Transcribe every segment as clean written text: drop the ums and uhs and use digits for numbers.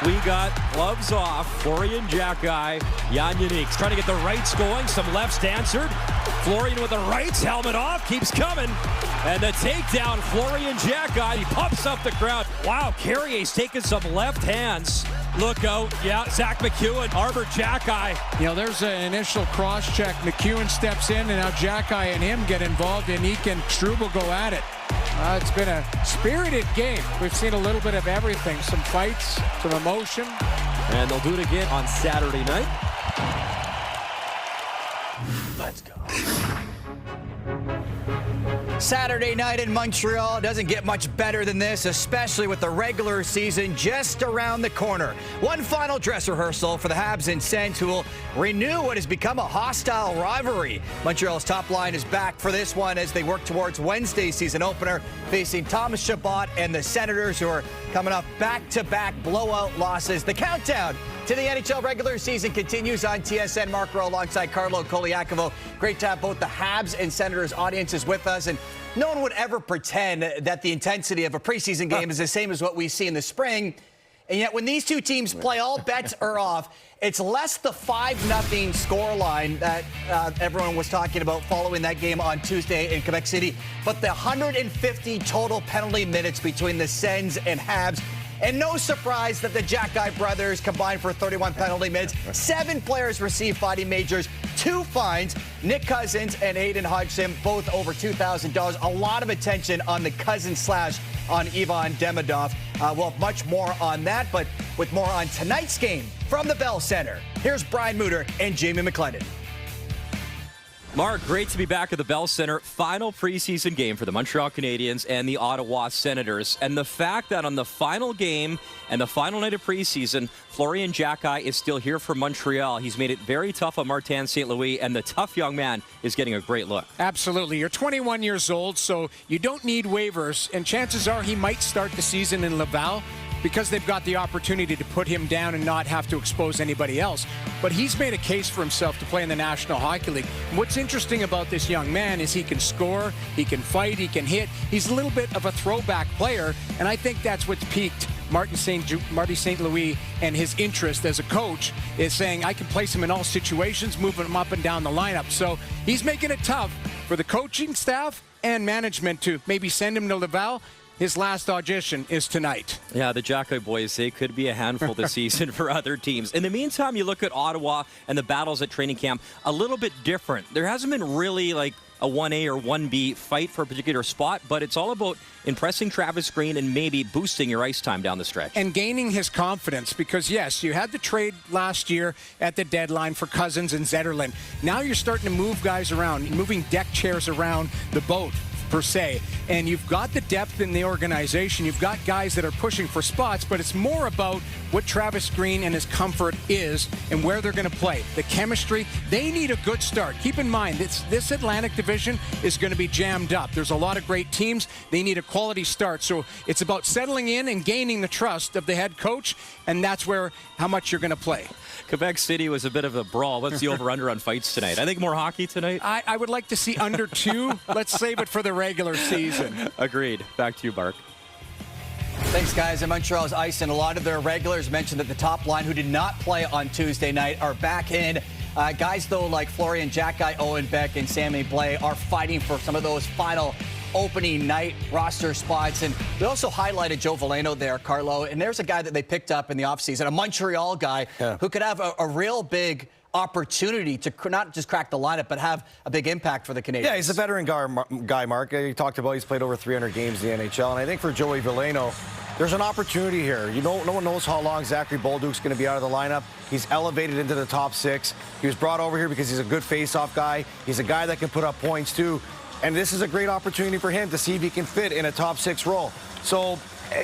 We got gloves off. Florian Jacki, Jan Uniques trying to get the rights going. Some lefts answered. Florian with the rights, helmet off, keeps coming. And the takedown, Florian Jacki, he pumps up the crowd. Wow, Carrier's taking some left hands. Look out, yeah, Zach McEwen, Arbor Jacki. You know, there's an initial cross-check. McEwen steps in, and now Jacki and him get involved, and Eek and Struble go at it. It's been a spirited game. We've seen a little bit of everything. Some fights, some emotion. And they'll do it again on Saturday night. Let's go. Saturday night in Montreal doesn't get much better than this, especially with the regular season just around the corner. One final dress rehearsal for the Habs and Sens, who will renew what has become a hostile rivalry. Montreal's top line is back for this one as they work towards Wednesday's season opener, facing Thomas Chabot and the Senators, who are coming off back-to-back blowout losses. The countdown to the NHL regular season continues on TSN. Mark Rowe alongside Carlo Koliakovo. Great to have both the Habs and Senators audiences with us. And no one would ever pretend that the intensity of a preseason game is the same as what we see in the spring. And yet when these two teams play, all bets are off. It's less the 5-0 scoreline that everyone was talking about following that game on Tuesday in Quebec City, but the 150 total penalty minutes between the Sens and Habs. And no surprise that the Jacki brothers combined for 31 penalty minutes. 7 players received fighting majors, 2 fines. Nick Cousins and Aiden Hodgson, both over $2,000. A lot of attention on the Cousins slash on Ivan Demidov. We'll have much more on that, but with more on tonight's game from the Bell Center. Here's Brian Mutter and Jamie McLennan. Mark, great to be back at the Bell Center. Final preseason game for the Montreal Canadiens and the Ottawa Senators. And the fact that on the final game and the final night of preseason, Florian Jacki is still here for Montreal. He's made it very tough on Martin St. Louis, and the tough young man is getting a great look. Absolutely. You're 21 years old, so you don't need waivers. And chances are he might start the season in Laval, because they've got the opportunity to put him down and not have to expose anybody else. But he's made a case for himself to play in the National Hockey League. And what's interesting about this young man is he can score, he can fight, he can hit. He's a little bit of a throwback player, and I think that's what's piqued Marty St. Louis and his interest as a coach, is saying, I can place him in all situations, moving him up and down the lineup. So he's making it tough for the coaching staff and management to maybe send him to Laval. His last audition is tonight. Yeah, the Jacki boys, they could be a handful this season for other teams. In the meantime, you look at Ottawa and the battles at training camp, a little bit different. There hasn't been really like a 1A or 1B fight for a particular spot, but it's all about impressing Travis Green and maybe boosting your ice time down the stretch. And gaining his confidence, because yes, you had the trade last year at the deadline for Cousins and Zetterlund. Now you're starting to move guys around, moving deck chairs around the boat, per se, and you've got the depth in the organization. You've got guys that are pushing for spots, but it's more about what Travis Green and his comfort is and where they're going to play. The chemistry, they need a good start. Keep in mind, this Atlantic Division is going to be jammed up. There's a lot of great teams. They need a quality start. So it's about settling in and gaining the trust of the head coach, and that's where how much you're going to play. Quebec City was a bit of a brawl. What's the over-under on fights tonight? I think more hockey tonight. I would like to see under 2. Let's save it for the regular season. Agreed. Back to you, Mark. Thanks, guys. And Montreal's ice, and a lot of their regulars mentioned that the top line who did not play on Tuesday night are back in. Guys, though, like Florian Jacki, Owen Beck, and Sammy Blais are fighting for some of those final opening night roster spots. And we also highlighted Joe Veleno there, Carlo. And there's a guy that they picked up in the offseason, a Montreal guy who could have a real big opportunity to not just crack the lineup, but have a big impact for the Canadiens. Yeah, he's a veteran guy, Mark. You talked about he's played over 300 games in the NHL. And I think for Joey Veleno, there's an opportunity here. No one knows how long Zachary Bolduc's going to be out of the lineup. He's elevated into the top 6. He was brought over here because he's a good face-off guy. He's a guy that can put up points, too. And this is a great opportunity for him to see if he can fit in a top 6 role. So,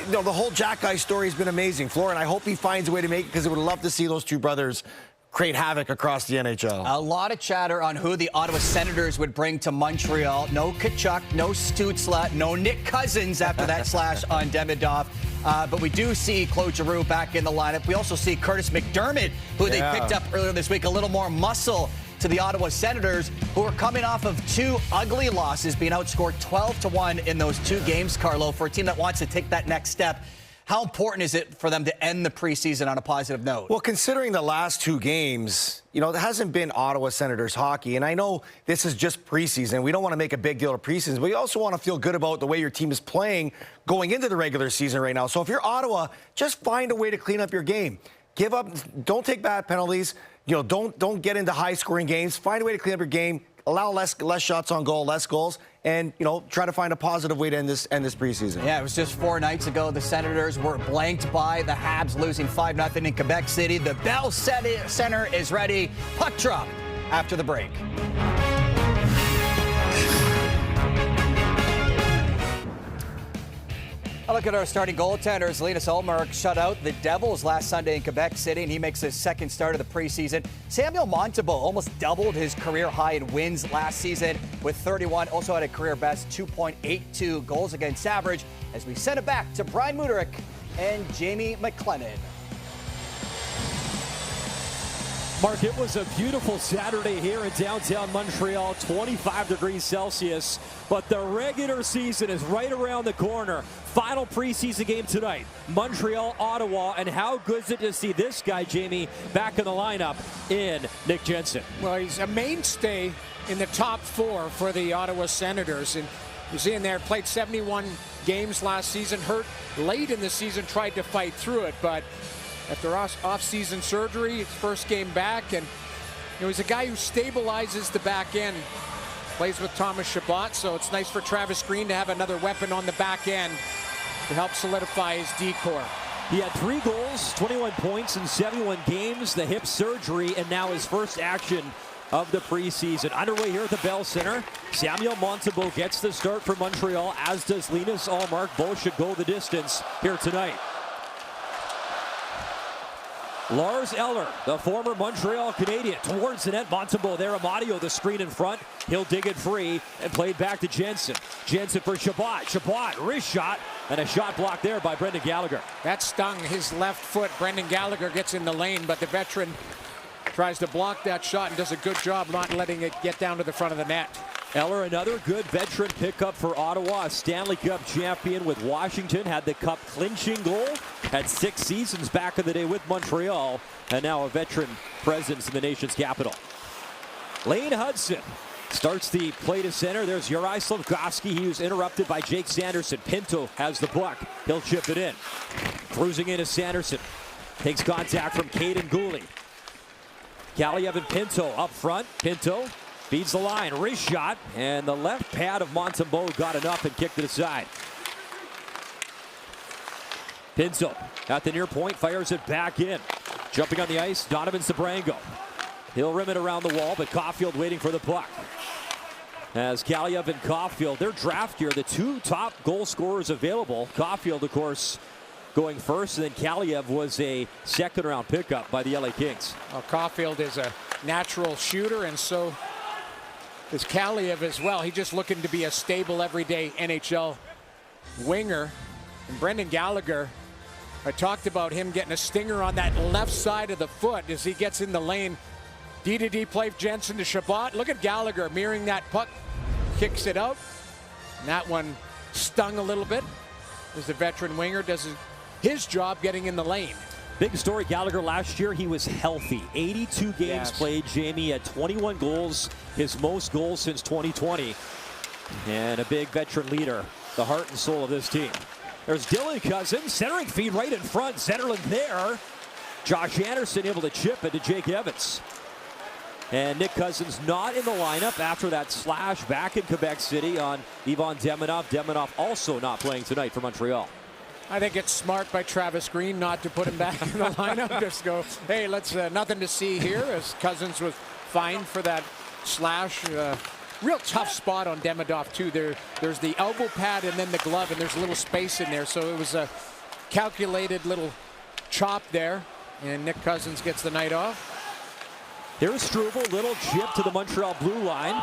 the whole Jacki story has been amazing. Florian, I hope he finds a way to make it, because I would love to see those two brothers create havoc across the NHL. A lot of chatter on who the Ottawa Senators would bring to Montreal. No Tkachuk, no Stützle, no Nick Cousins after that slash on Demidov. But we do see Claude Giroux back in the lineup. We also see Curtis McDermott, who they picked up earlier this week, a little more muscle to the Ottawa Senators, who are coming off of 2 ugly losses, being outscored 12-1 in those 2 games, Carlo, for a team that wants to take that next step. How important is it for them to end the preseason on a positive note? Well, considering the last 2 games, you know, there hasn't been Ottawa Senators hockey. And I know this is just preseason. We don't want to make a big deal of preseason, but we also want to feel good about the way your team is playing going into the regular season right now. So if you're Ottawa, just find a way to clean up your game. Give up, don't take bad penalties. You know, don't get into high-scoring games. Find a way to clean up your game. Allow less shots on goal, less goals, and, you know, try to find a positive way to end this preseason. Yeah, it was just 4 nights ago. The Senators were blanked by the Habs, losing 5-0 in Quebec City. The Bell Center is ready. Puck drop after the break. A look at our starting goaltenders. Linus Ullmark shut out the Devils last Sunday in Quebec City, and he makes his second start of the preseason. Samuel Montembeault almost doubled his career high in wins last season with 31. Also had a career best 2.82 goals against average, as we send it back to Brian Mudryk and Jamie McLennan. Mark, it was a beautiful Saturday here in downtown Montreal, 25 degrees Celsius, but the regular season is right around the corner. Final preseason game tonight, Montreal, Ottawa, and how good is it to see this guy, Jamie, back in the lineup in Nick Jensen? Well, he's a mainstay in the top 4 for the Ottawa Senators, and you see in there, played 71 games last season, hurt late in the season, tried to fight through it, but after off-season surgery, his first game back, and you know, he's a guy who stabilizes the back end. Plays with Thomas Chabot, so it's nice for Travis Green to have another weapon on the back end to help solidify his D-core. He had 3 goals, 21 points in 71 games, the hip surgery, and now his first action of the preseason. Underway here at the Bell Center. Samuel Montembeault gets the start for Montreal, as does Linus Ullmark. Both should go the distance here tonight. Lars Eller, the former Montreal Canadian, towards the net. Montembeault there, Amadio, the screen in front. He'll dig it free and play it back to Jensen. Jensen for Chabot. Chabot, wrist shot, and a shot blocked there by Brendan Gallagher. That stung his left foot. Brendan Gallagher gets in the lane, but the veteran tries to block that shot and does a good job not letting it get down to the front of the net. Eller, another good veteran pickup for Ottawa, a Stanley Cup champion with Washington, had the cup clinching goal, had 6 seasons back in the day with Montreal, and now a veteran presence in the nation's capital. Lane Hudson starts the play to center. There's Juraj Slafkovsky. He was interrupted by Jake Sanderson. Pinto has the puck. He'll chip it in. Cruising in is Sanderson. Takes contact from Caden Gooley. Kaliev and Pinto up front. Pinto feeds the line, wrist shot, and the left pad of Montembeault got enough and kicked it aside. Pinto at the near point, fires it back in. Jumping on the ice, Donovan Sabrango. He'll rim it around the wall, but Caulfield waiting for the puck. As Kaliev and Caulfield, their draft year, the 2 top goal scorers available. Caulfield, of course, going first, and then Kaliev was a second-round pickup by the LA Kings. Well, Caulfield is a natural shooter, and so is Kaliev as well. He's just looking to be a stable, everyday NHL winger. And Brendan Gallagher, I talked about him getting a stinger on that left side of the foot as he gets in the lane. D-to-D play, Jensen to Chabot. Look at Gallagher mirroring that puck, kicks it out. And that one stung a little bit as the veteran winger does his job getting in the lane. Big story, Gallagher last year, he was healthy. 82 games played, Jamie, at 21 goals, his most goals since 2020. And a big veteran leader, the heart and soul of this team. There's Dylan Cousins, centering feed right in front, Zetterlund there. Josh Anderson able to chip it to Jake Evans. And Nick Cousins not in the lineup after that slash back in Quebec City on Ivan Demidov. Demidov also not playing tonight for Montreal. I think it's smart by Travis Green not to put him back in the lineup. Just go, hey, let's nothing to see here, as Cousins was fined for that slash. Real tough spot on Demidov too. There's the elbow pad and then the glove, and there's a little space in there. So it was a calculated little chop there, and Nick Cousins gets the night off. There's Struble, little chip to the Montreal blue line.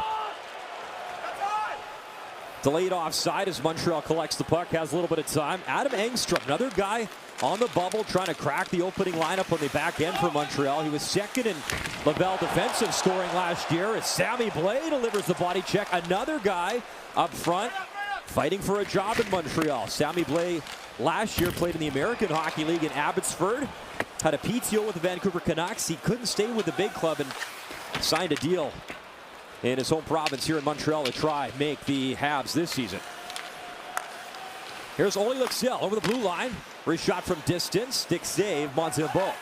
Delayed offside as Montreal collects the puck, has a little bit of time. Adam Engstrom, another guy on the bubble trying to crack the opening lineup on the back end for Montreal. He was second in Laval defensive scoring last year as Sammy Blais delivers the body check. Another guy up front fighting for a job in Montreal. Sammy Blais last year played in the American Hockey League in Abbotsford. Had a PTO with the Vancouver Canucks. He couldn't stay with the big club and signed a deal in his home province here in Montreal to try make the Habs this season. Here's Ole Luxell over the blue line. Wrist shot from distance. Stick save, Montembeault.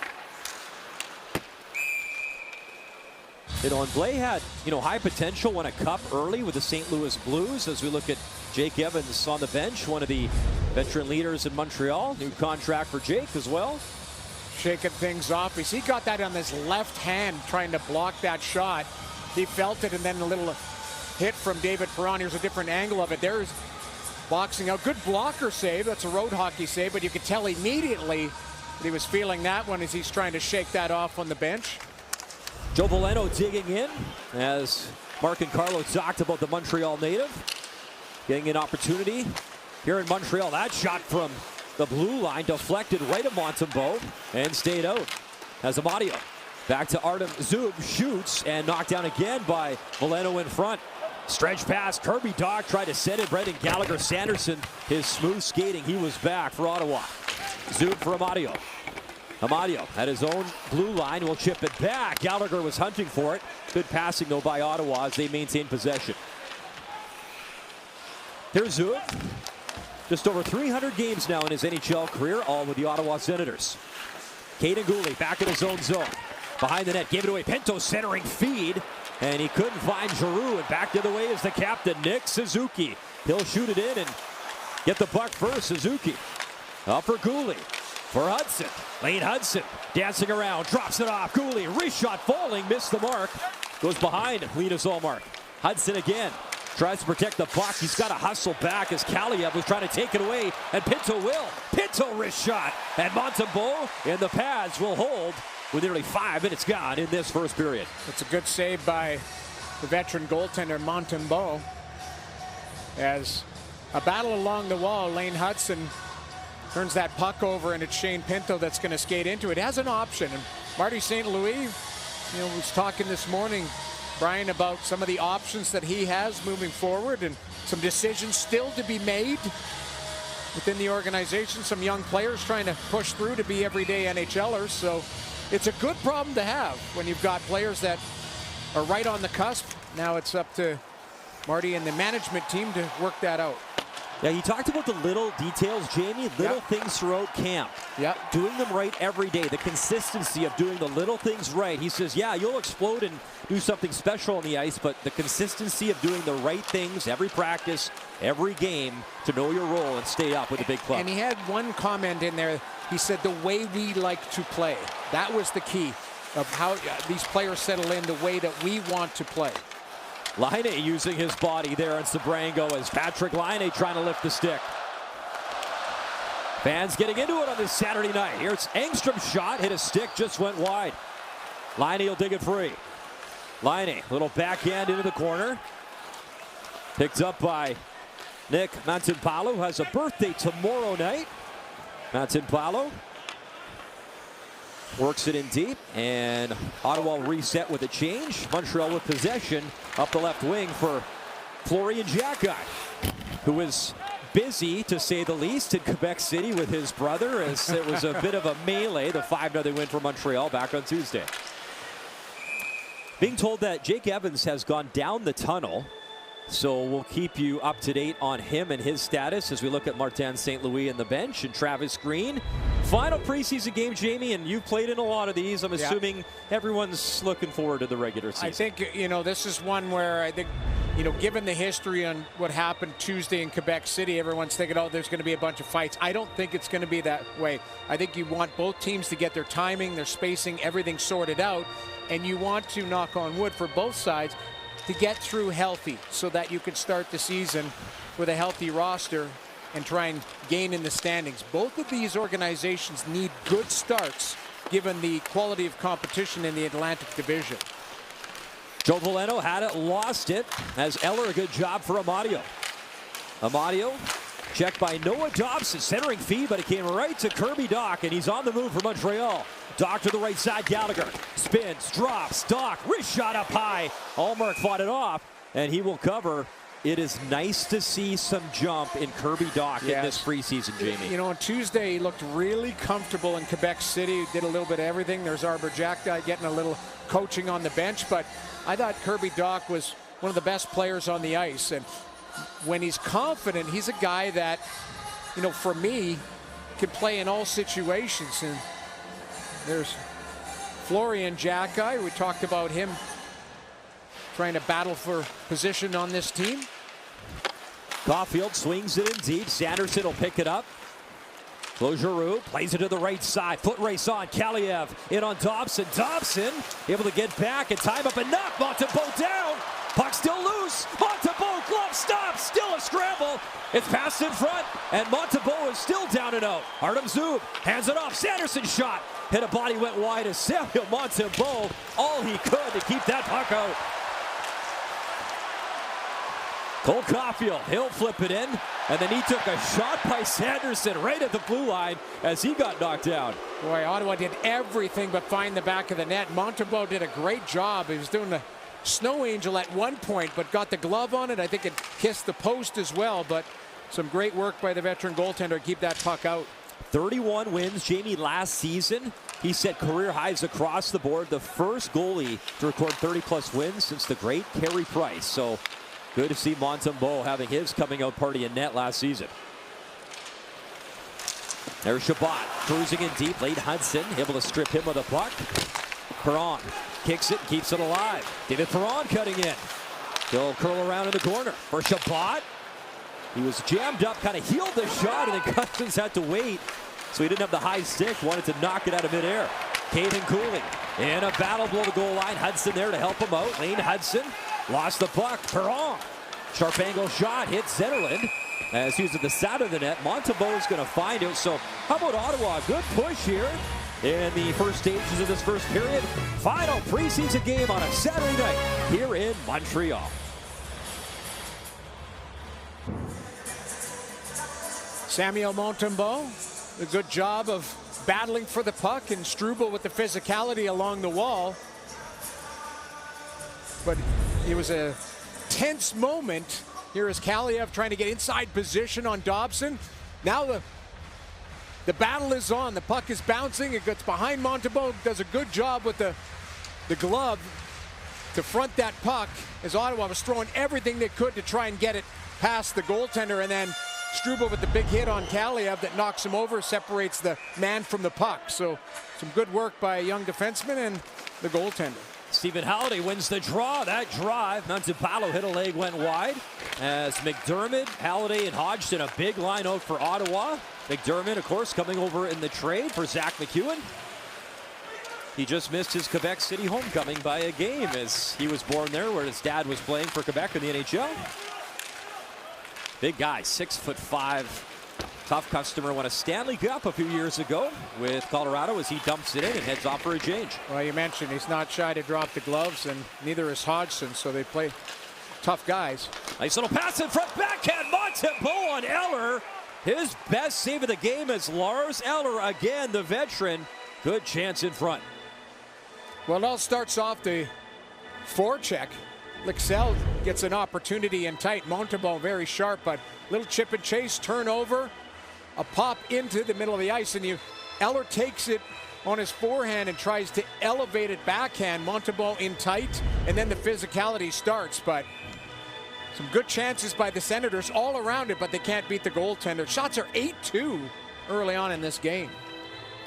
Blais had, high potential, won a cup early with the St. Louis Blues. As we look at Jake Evans on the bench, one of the veteran leaders in Montreal. New contract for Jake as well. Shaking things off. He got that on his left hand trying to block that shot. He felt it, and then a little hit from David Perron. Here's a different angle of it. There's boxing out. Good blocker save. That's a road hockey save, but you could tell immediately that he was feeling that one as he's trying to shake that off on the bench. Joe Veleno digging in as Mark and Carlo talked about the Montreal native. Getting an opportunity here in Montreal. That shot from the blue line deflected right at Montembeault and stayed out. As Amadio back to Artem Zub, shoots and knocked down again by Veleno in front. Stretch pass, Kirby Dach tried to set it. Brendan Gallagher Sanderson, his smooth skating, he was back for Ottawa. Zub for Amadio. Amadio at his own blue line will chip it back. Gallagher was hunting for it. Good passing though by Ottawa as they maintain possession. Here's Zub. Just over 300 games now in his NHL career, all with the Ottawa Senators. Caden Gooley back in his own zone. Behind the net, gave it away. Pinto centering feed, and he couldn't find Giroux. And back the other way is the captain, Nick Suzuki. He'll shoot it in and get the puck first. Suzuki up for Gooley. For Hudson. Lane Hudson dancing around, drops it off. Gooley, wrist shot falling, missed the mark. Goes behind Linus Ullmark. Hudson again. Tries to protect the puck. He's got to hustle back as Kaliev was trying to take it away, and Pinto will. Pinto wrist shot, and Montembeault in the pads will hold with nearly 5 minutes gone in this first period. It's a good save by the veteran goaltender Montembeault. As a battle along the wall, Lane Hudson turns that puck over, and it's Shane Pinto that's going to skate into it. Has an option, and Marty St. Louis, was talking this morning, Brian, about some of the options that he has moving forward and some decisions still to be made within the organization. Some young players trying to push through to be everyday NHLers. So it's a good problem to have when you've got players that are right on the cusp. Now it's up to Marty and the management team to work that out. Yeah, he talked about the little details, Jamie, little things throughout camp. Yep. Doing them right every day, the consistency of doing the little things right. He says, yeah, you'll explode and do something special on the ice, but the consistency of doing the right things every practice, every game to know your role and stay up with the big club. And he had one comment in there. He said the way we like to play. That was the key of how these players settle in, the way that we want to play. Laine using his body there on Sabrango as Patrick Laine trying to lift the stick. Fans getting into it on this Saturday night. Here's Engstrom's shot, hit a stick, just went wide. Laine will dig it free. Laine, little backhand into the corner. Picked up by Nick Montembeault, who has a birthday tomorrow night. Montembeault works it in deep, and Ottawa reset with a change. Montreal with possession up the left wing for Florian Jacquet, who is busy, to say the least, in Quebec City with his brother, as it was a bit of a melee, the 5-0 win for Montreal back on Tuesday. Being told that Jake Evans has gone down the tunnel, so we'll keep you up to date on him and his status as we look at Martin St. Louis in the bench and Travis Green. Final preseason game, Jamie, and you've played in a lot of these. I'm assuming everyone's looking forward to the regular season. I think, this is one where I think, given the history on what happened Tuesday in Quebec City, everyone's thinking, oh, there's going to be a bunch of fights. I don't think it's going to be that way. I think you want both teams to get their timing, their spacing, everything sorted out, and you want to, knock on wood for both sides, to get through healthy so that you can start the season with a healthy roster and try and gain in the standings. Both of these organizations need good starts given the quality of competition in the Atlantic Division. Joe Veleno had it, lost it, as Eller, a good job for Amadio. Amadio checked by Noah Dobson, centering feed, but it came right to Kirby Dach, and he's on the move for Montreal. Dach to the right side, Gallagher spins, drops, Dach, wrist shot up high. Ullmark fought it off, and he will cover It is nice to see some jump in Kirby Dach in this preseason, Jamie. You know, on Tuesday, he looked really comfortable in Quebec City. Did a little bit of everything. There's Arbor Jack guy getting a little coaching on the bench. But I thought Kirby Dach was one of the best players on the ice. And when he's confident, he's a guy that, you know, for me, can play in all situations. And there's Florian Jacki. We talked about him trying to battle for position on this team. Caulfield swings it in deep. Sanderson will pick it up. Clogeroux plays it to the right side. Foot race on. Kaliev in on Dobson. Dobson able to get back and time up enough. Montembeault down. Puck still loose. Montembeault glove stops. Still a scramble. It's passed in front, and Montembeault is still down and out. Artem Zub hands it off. Sanderson shot. Hit a body, went wide as Samuel Montembeault all he could to keep that puck out. Cole Caulfield, he'll flip it in, and then he took a shot by Sanderson right at the blue line as he got knocked down. Boy, Ottawa did everything but find the back of the net. Montembeault did a great job. He was doing the snow angel at one point, but got the glove on it. I think it kissed the post as well, but some great work by the veteran goaltender to keep that puck out. 31 wins, Jamie, last season. He set career highs across the board. The first goalie to record 30-plus wins since the great Carey Price. So good to see Montembeault having his coming out party in net last season. There's Chabot cruising in deep. Late Hudson able to strip him of the puck. Perron kicks it, keeps it alive. David Perron cutting in. He'll curl around in the corner for Chabot. He was jammed up, kind of healed the shot, and then Cousins had to wait. So he didn't have the high stick, wanted to knock it out of midair. Caden Cooley in a battle below the goal line. Hudson there to help him out. Lane Hudson lost the puck. Perron. Sharp angle shot, hits Zetterlund. As he's at the side of the net, Montembeault is going to find it. So how about Ottawa? Good push here in the first stages of this first period. Final preseason game on a Saturday night here in Montreal. Samuel Montembeault, a good job of battling for the puck, and Struble with the physicality along the wall. But it was a tense moment. Here is Kaliev trying to get inside position on Dobson. Now the battle is on. The puck is bouncing. It gets behind Montembeault. Does a good job with the glove to front that puck as Ottawa was throwing everything they could to try and get it past the goaltender. And then Struble with the big hit on Kaliev that knocks him over, separates the man from the puck. So some good work by a young defenseman and the goaltender. Stephen Halliday wins the draw. That drive, Montembeault hit a leg, went wide. As McDermott, Halliday, and Hodgson, a big line out for Ottawa. McDermott, of course, coming over in the trade for Zach McEwen. He just missed his Quebec City homecoming by a game as he was born there where his dad was playing for Quebec in the NHL. Big guy, 6'5", tough customer. Won a Stanley Cup a few years ago with Colorado as he dumps it in and heads off for a change. Well, you mentioned he's not shy to drop the gloves, and neither is Hodgson, so they play tough guys. Nice little pass in front, backhand, Montembeault on Eller. His best save of the game is Lars Eller, again, the veteran. Good chance in front. Well, it all starts off the forecheck. Lixell gets an opportunity in tight. Montembeault very sharp, but little chip and chase, turnover, a pop into the middle of the ice, and Eller takes it on his forehand and tries to elevate it backhand. Montembeault in tight, and then the physicality starts. But some good chances by the Senators all around it, but they can't beat the goaltender. Shots are 8-2 early on in this game.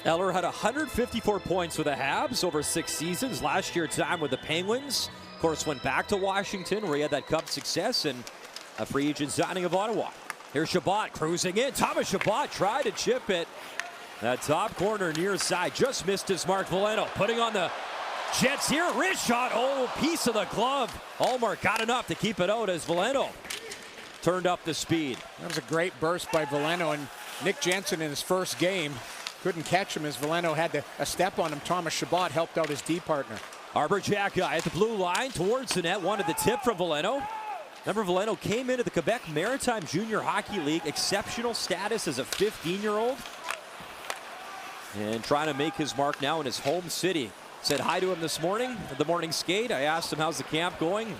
Eller had 154 points with the Habs over 6 seasons. Last year, time with the Penguins. Of course, went back to Washington where he had that Cup success and a free agent signing of Ottawa. Here's Chabot cruising in. Thomas Chabot tried to chip it. That top corner near side just missed his mark. Veleno putting on the Jets here. Wrist shot. Oh, piece of the glove. Allmark got enough to keep it out as Veleno turned up the speed. That was a great burst by Veleno, and Nick Jensen in his first game couldn't catch him as Veleno had a step on him. Thomas Chabot helped out his D partner. Arbor Jack at the blue line towards the net. Wanted the tip from Veleno. Remember, Veleno came into the Quebec Maritime Junior Hockey League. Exceptional status as a 15-year-old. And trying to make his mark now in his home city. Said hi to him this morning at the morning skate. I asked him how's the camp going.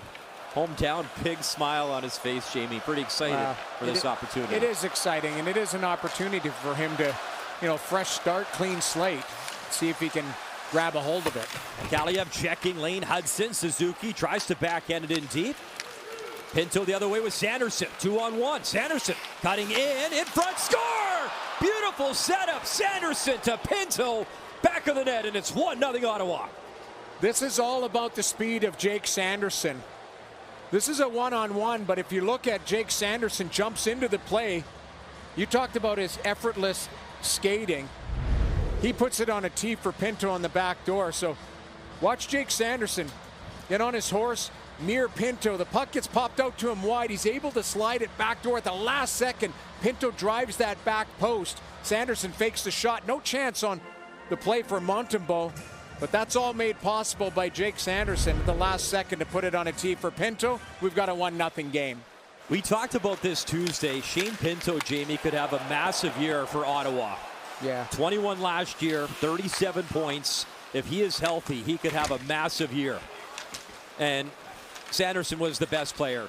Hometown big smile on his face, Jamie. Pretty excited for this opportunity. It is exciting, and it is an opportunity for him to, fresh start, clean slate, see if he can grab a hold of it. Kaliev checking lane. Hudson. Suzuki tries to backhand it in deep. Pinto the other way with Sanderson. 2-on-1. Sanderson cutting in front. Score! Beautiful setup. Sanderson to Pinto. Back of the net, and it's 1-0 Ottawa. This is all about the speed of Jake Sanderson. This is a one-on-one, but if you look at Jake Sanderson jumps into the play, you talked about his effortless skating. He puts it on a tee for Pinto on the back door. So watch Jake Sanderson get on his horse near Pinto. The puck gets popped out to him wide. He's able to slide it back door at the last second. Pinto drives that back post. Sanderson fakes the shot. No chance on the play for Montembeault. But that's all made possible by Jake Sanderson at the last second to put it on a tee for Pinto. We've got a 1-0 game. We talked about this Tuesday. Shane Pinto, Jamie, could have a massive year for Ottawa. Yeah. 21 last year, 37 points. If he is healthy, he could have a massive year. And Sanderson was the best player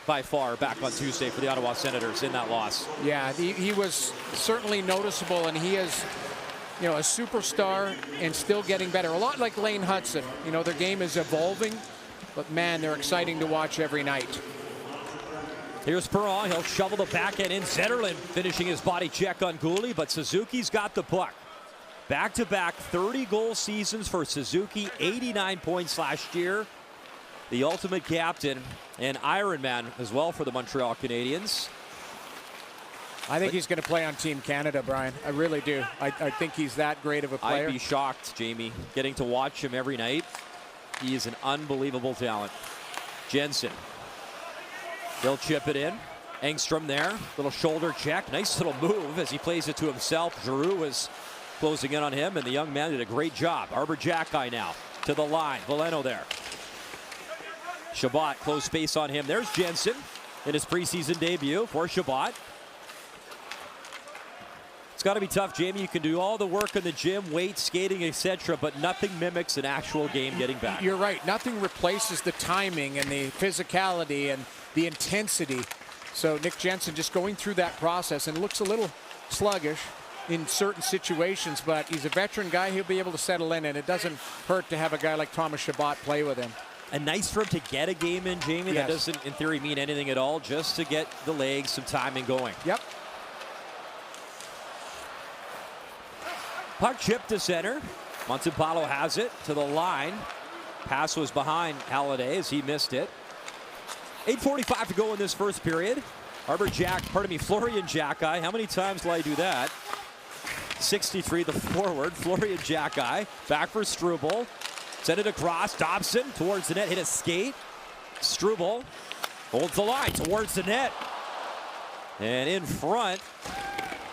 by far back on Tuesday for the Ottawa Senators in that loss. Yeah, he was certainly noticeable, and he is, a superstar and still getting better. A lot like Lane Hudson. Their game is evolving, but man, they're exciting to watch every night. Here's Perron. He'll shovel the backhand in. Zetterlund finishing his body check on Gooley, but Suzuki's got the puck. Back-to-back 30-goal seasons for Suzuki, 89 points last year. The ultimate captain and Ironman as well for the Montreal Canadiens. I think he's going to play on Team Canada, Brian. I really do. I think he's that great of a player. I'd be shocked, Jamie, getting to watch him every night. He is an unbelievable talent. Jensen. He'll chip it in. Engstrom there. Little shoulder check. Nice little move as he plays it to himself. Giroux was closing in on him, and the young man did a great job. Arbor Jacki now to the line. Veleno there. Shabbat, close space on him. There's Jensen in his preseason debut for Shabbat. It's got to be tough, Jamie. You can do all the work in the gym, weight, skating, etc., but nothing mimics an actual game getting back. You're right. Nothing replaces the timing and the physicality and the intensity. So Nick Jensen just going through that process, and looks a little sluggish in certain situations, but he's a veteran guy. He'll be able to settle in, and it doesn't hurt to have a guy like Thomas Shabbat play with him. And nice for him to get a game in, Jamie. Yes. That doesn't, in theory, mean anything at all, just to get the legs, some timing going. Yep. Puck chip to center. Montempalo has it to the line. Pass was behind Halliday as he missed it. 8:45 to go in this first period. Florian Jacki. How many times will I do that? 63, the forward. Florian Jacki. Back for Struble. Send it across. Dobson towards the net. Hit a skate. Struble holds the line towards the net. And in front,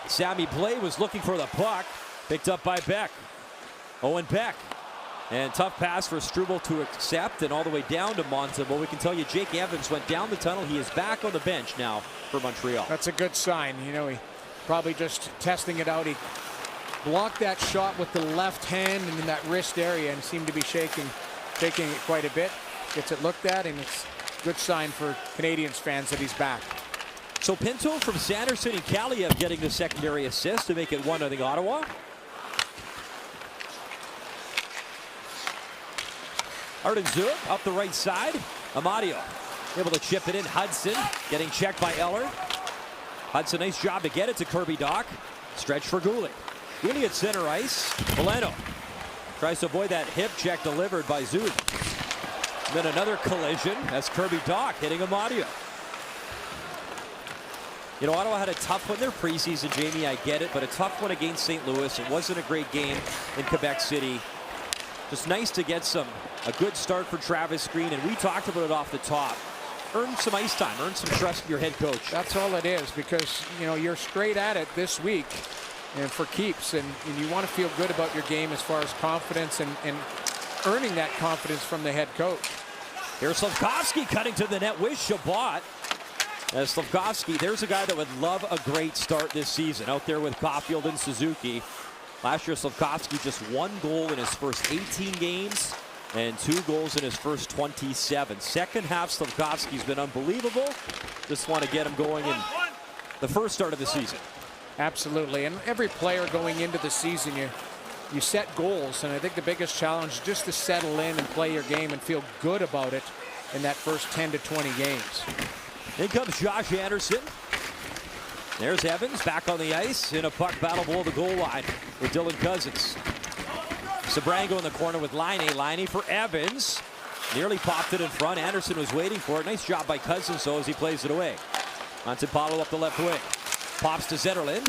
Sammy Blais was looking for the puck. Picked up by Beck. Owen Beck. And tough pass for Struble to accept, and all the way down to Montembeault. We can tell you Jake Evans went down the tunnel. He is back on the bench now for Montreal. That's a good sign. He probably just testing it out. He blocked that shot with the left hand and in that wrist area, and seemed to be shaking it quite a bit. Gets it looked at, and it's a good sign for Canadiens fans that he's back. So Pinto from Sanderson and Kaliev getting the secondary assist to make it 1-0 Ottawa. Arden Zub up the right side. Amadio able to chip it in. Hudson getting checked by Eller. Hudson, nice job to get it to Kirby Dach. Stretch for Goulet. Goulet at center ice. Veleno tries to avoid that hip check delivered by Zub. Then another collision as Kirby Dach hitting Amadio. Ottawa had a tough one their preseason, Jamie, I get it, but a tough one against St. Louis. It wasn't a great game in Quebec City. Just nice to get a good start for Travis Green, and we talked about it off the top. Earn some ice time, earn some trust in your head coach. That's all it is, because you're straight at it this week and for keeps, and you want to feel good about your game as far as confidence and earning that confidence from the head coach. Here's Slafkovsky cutting to the net with Shabbat. As Slafkovsky, there's a guy that would love a great start this season out there with Caulfield and Suzuki. Last year, Slafkovsky just 1 goal in his first 18 games. and 2 goals in his first 27. Second half, Slafkovsky's been unbelievable. Just want to get him going in the first start of the season. Absolutely, and every player going into the season, you set goals, and I think the biggest challenge is just to settle in and play your game and feel good about it in that first 10 to 20 games. In comes Josh Anderson. There's Evans back on the ice in a puck battle below the goal line with Dylan Cousins. Sabrango in the corner with Laine for Evans. Nearly popped it in front. Anderson was waiting for it. Nice job by Cousins, though, as he plays it away. Montepallo up the left wing. Pops to Zetterlund.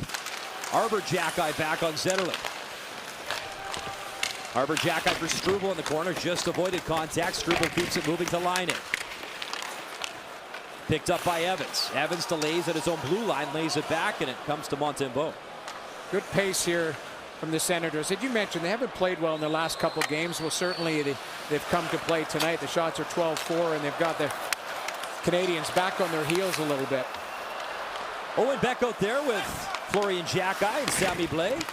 Arbor Jacki back on Zetterlund. Arbor Jacki for Struble in the corner. Just avoided contact. Struble keeps it moving to Laine. Picked up by Evans. Evans delays at his own blue line, lays it back, and it comes to Montembeault. Good pace here from the Senators. As you mentioned, they haven't played well in the last couple games. Well, certainly they've come to play tonight. The shots are 12-4, and they've got the Canadiens back on their heels a little bit. Owen Beck out there with Florian Jacki and Sammy Blais.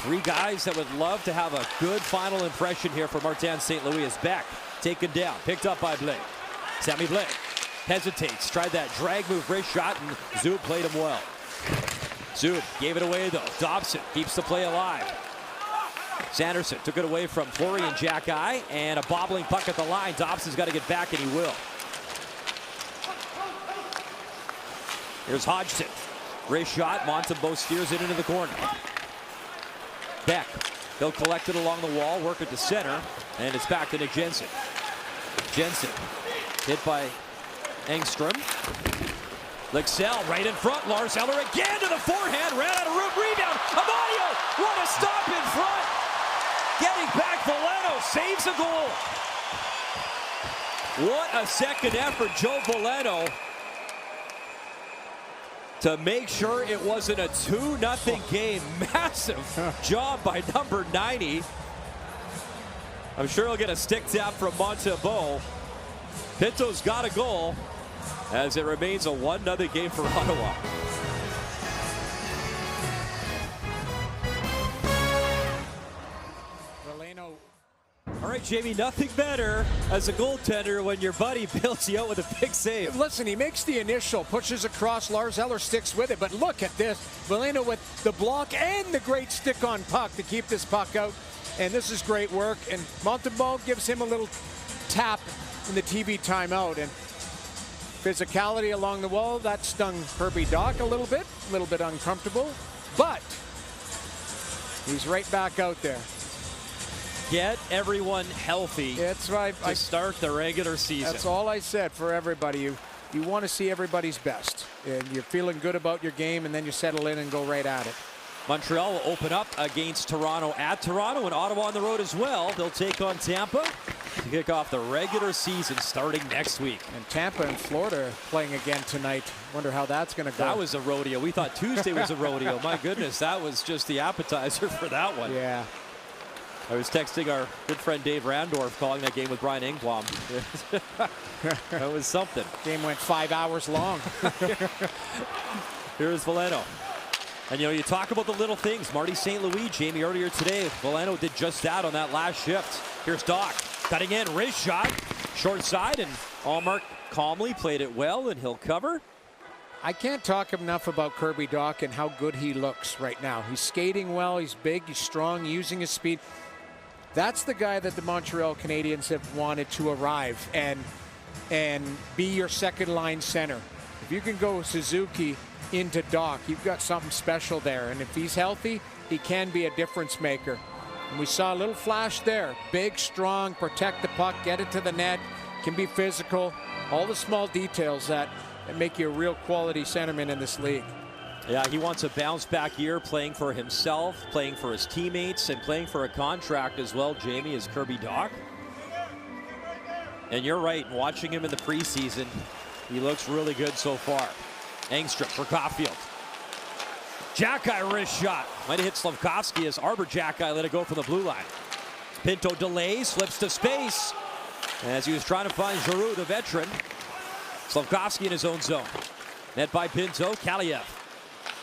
3 guys that would love to have a good final impression here for Martin St. Louis as Beck taken down, picked up by Blais. Sammy Blais hesitates, tried that drag move wrist shot, and Zub played him well. Zub gave it away though. Dobson keeps the play alive. Sanderson took it away from Florian Jacki, and a bobbling puck at the line. Dobson's got to get back, and he will. Here's Hodgson. Wrist shot. Montembeault steers it into the corner. Beck. He'll collect it along the wall, work it to center, and it's back to Nick Jensen. Jensen hit by Engstrom. Lexell right in front. Lars Eller again to the forehand. Ran out of room. Rebound. Amadio. What a stop in front. Getting back. Veleno saves a goal. What a second effort. Joe Veleno to make sure it wasn't a 2-0 game. Massive job by number 90. I'm sure he'll get a stick tap from Montembeault. Pinto's got a goal as it remains a 1-0 game for Ottawa. All right, Jamie, nothing better as a goaltender when your buddy bails you out with a big save. Listen, he makes the initial, pushes across. Lars Eller sticks with it, but look at this. Veleno with the block and the great stick on puck to keep this puck out. And this is great work. And Montembeault gives him a little tap in the TV timeout. And physicality along the wall, that stung Kirby Dach a little bit uncomfortable. But he's right back out there. Get everyone healthy. That's right. To start the regular season. That's all I said for everybody. You want to see everybody's best. And you're feeling good about your game, and then you settle in and go right at it. Montreal will open up against Toronto at Toronto, and Ottawa on the road as well. They'll take on Tampa to kick off the regular season starting next week. And Tampa and Florida playing again tonight. Wonder how that's going to go. That was a rodeo. We thought Tuesday was a rodeo. My goodness, that was just the appetizer for that one. Yeah. I was texting our good friend Dave Randorf calling that game with Brian Engblom. That was something. Game went 5 hours long. Here's Veleno. And, you know, you talk about the little things. Marty St. Louis, Jamie, earlier today, Veleno did just that on that last shift. Here's Dach cutting in, wrist shot, short side, and Allmark calmly played it well, and he'll cover. I can't talk enough about Kirby Dach and how good he looks right now. He's skating well, he's big, he's strong, using his speed. That's the guy that the Montreal Canadiens have wanted to arrive and be your second line center. If you can go Suzuki into Dach, you've got something special there. And if he's healthy, he can be a difference maker. And we saw a little flash there. Big, strong, protect the puck, get it to the net, can be physical. All the small details that make you a real quality centerman in this league. Yeah, he wants a bounce-back year, playing for himself, playing for his teammates, and playing for a contract as well, Jamie, is Kirby Dach. And you're right, watching him in the preseason, he looks really good so far. Engstrom for Caulfield. Jacki wrist shot. Might have hit Slafkovsky as Arbor Jacki let it go from the blue line. Pinto delays, slips to space. As he was trying to find Giroux, the veteran. Slafkovsky in his own zone. Net by Pinto, Kaliev.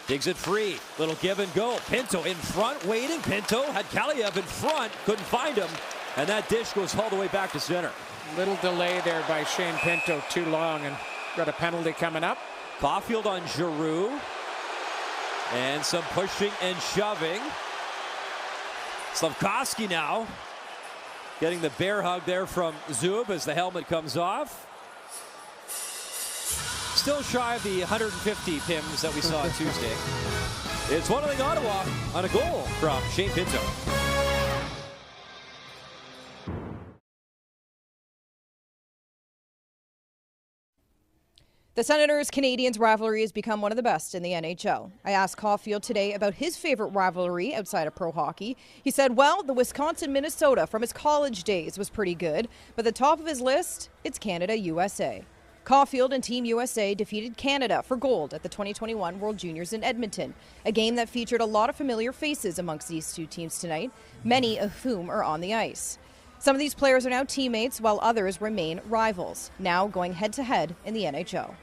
Digs it free, little give and go. Pinto in front, waiting. Pinto had Kaliev in front, couldn't find him. And that dish goes all the way back to center. Little delay there by Shane Pinto, too long, and got a penalty coming up. Caulfield on Giroux. And some pushing and shoving. Slafkovsky now getting the bear hug there from Zub as the helmet comes off. Still shy of the 150 PIMs that we saw on Tuesday. It's 1-0 Ottawa on a goal from Shane Pinto. The Senators Canadiens rivalry has become one of the best in the NHL. I asked Caulfield today about his favorite rivalry outside of pro hockey. He said, well, the Wisconsin-Minnesota from his college days was pretty good, but the top of his list, it's Canada-USA. Caulfield and Team USA defeated Canada for gold at the 2021 World Juniors in Edmonton, a game that featured a lot of familiar faces amongst these two teams tonight, many of whom are on the ice. Some of these players are now teammates, while others remain rivals, now going head-to-head in the NHL.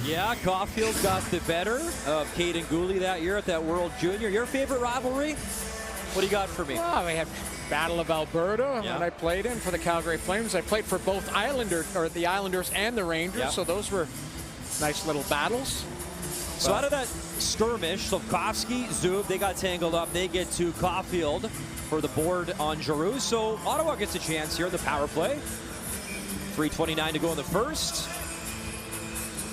Yeah, Caulfield got the better of Caden Gooley that year at that World Junior. Your favorite rivalry? What do you got for me? Well, we had Battle of Alberta that I played in for the Calgary Flames. I played for both the Islanders and the Rangers, so those were nice little battles. So out of that skirmish, Slafkovsky, Zub, they got tangled up. They get to Caulfield for the board on Giroux. So Ottawa gets a chance here in the power play. 3:29 to go in the first.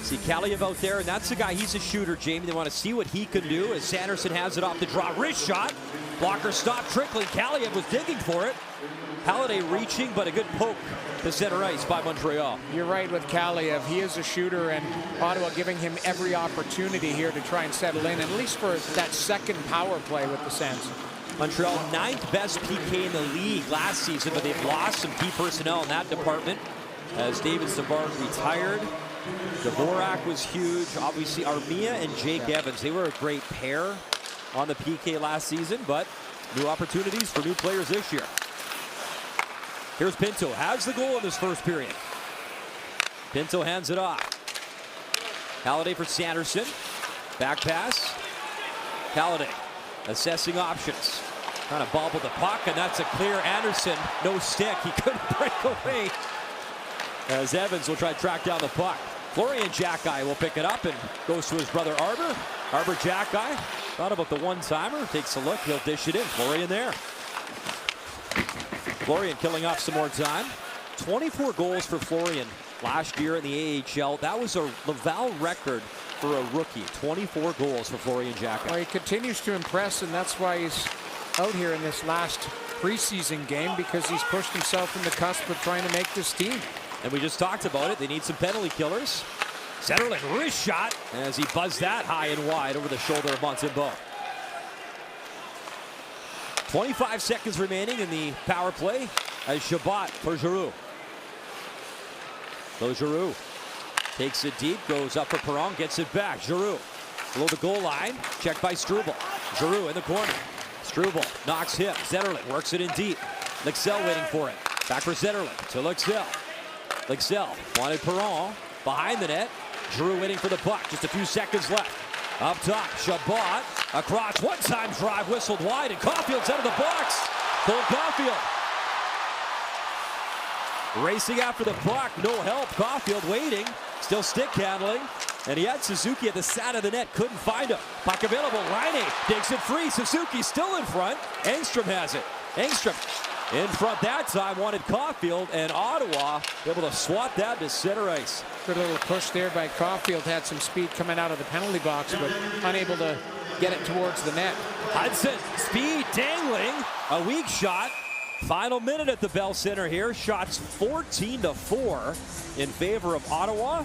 See Kaliev out there, and that's the guy. He's a shooter, Jamie. They want to see what he can do as Sanderson has it off the draw. Wrist shot. Blocker stop trickling. Kaliev was digging for it. Halliday reaching, but a good poke to center ice by Montreal. You're right with Kaliev. He is a shooter, and Ottawa giving him every opportunity here to try and settle in, at least for that second power play with the Sens. Montreal, 9th best PK in the league last season, but they've lost some key personnel in that department as David Savard retired. Dvorak was huge. Obviously, Armia and Jake Evans, they were a great pair on the PK last season, but new opportunities for new players this year. Here's Pinto, has the goal in this first period. Pinto hands it off. Halliday for Sanderson. Back pass. Halliday assessing options. Trying to bobble the puck, and that's a clear. Anderson, no stick. He couldn't break away. As Evans will try to track down the puck. Florian Jacki will pick it up and goes to his brother Arbor. Arbor Jacki thought about the one-timer. Takes a look. He'll dish it in. Florian there. Florian killing off some more time. 24 goals for Florian last year in the AHL. That was a Laval record for a rookie. 24 goals for Florian Jacki. Well, he continues to impress, and that's why he's out here in this last preseason game, because he's pushed himself in the cusp of trying to make this team. And we just talked about it. They need some penalty killers. Zetterlund wrist shot as he buzzed that high and wide over the shoulder of Montembeault. 25 seconds remaining in the power play as Chabot for Giroux. So Giroux takes it deep, goes up for Perron, gets it back. Giroux below the goal line, checked by Struble. Giroux in the corner. Struble knocks him. Zetterlund works it in deep. Lexell waiting for it. Back for Zetterlund to Lexell. Lexell wanted Perron behind the net. Giroux waiting for the puck. Just a few seconds left. Up top, Chabot across. One-time drive whistled wide, and Caulfield's out of the box. Cole Caulfield racing after the puck. No help. Caulfield waiting. Still stick handling. And he had Suzuki at the side of the net. Couldn't find him. Puck available. Laine digs it free. Suzuki still in front. Engstrom has it. Engstrom in front that time, wanted Caulfield, and Ottawa able to swat that to center ice. Good little push there by Caulfield. Had some speed coming out of the penalty box, but unable to get it towards the net. Hudson, speed dangling, a weak shot. Final minute at the Bell Center here. Shots 14-4 in favor of Ottawa.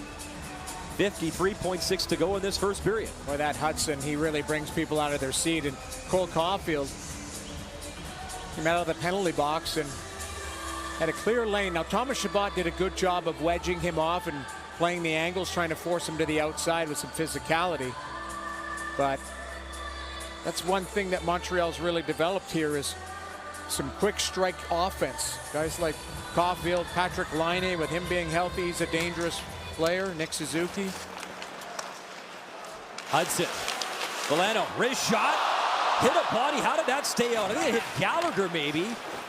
53.6 to go in this first period. Boy, that Hudson, he really brings people out of their seat. And Cole Caulfield came out of the penalty box and had a clear lane. Now, Thomas Chabot did a good job of wedging him off and playing the angles, trying to force him to the outside with some physicality. But that's one thing that Montreal's really developed here is some quick strike offense. Guys like Caulfield, Patrick Laine, with him being healthy, he's a dangerous player. Nick Suzuki. Hudson. Milano, wrist shot. hit a body. How did that stay out? I think it hit Gallagher maybe,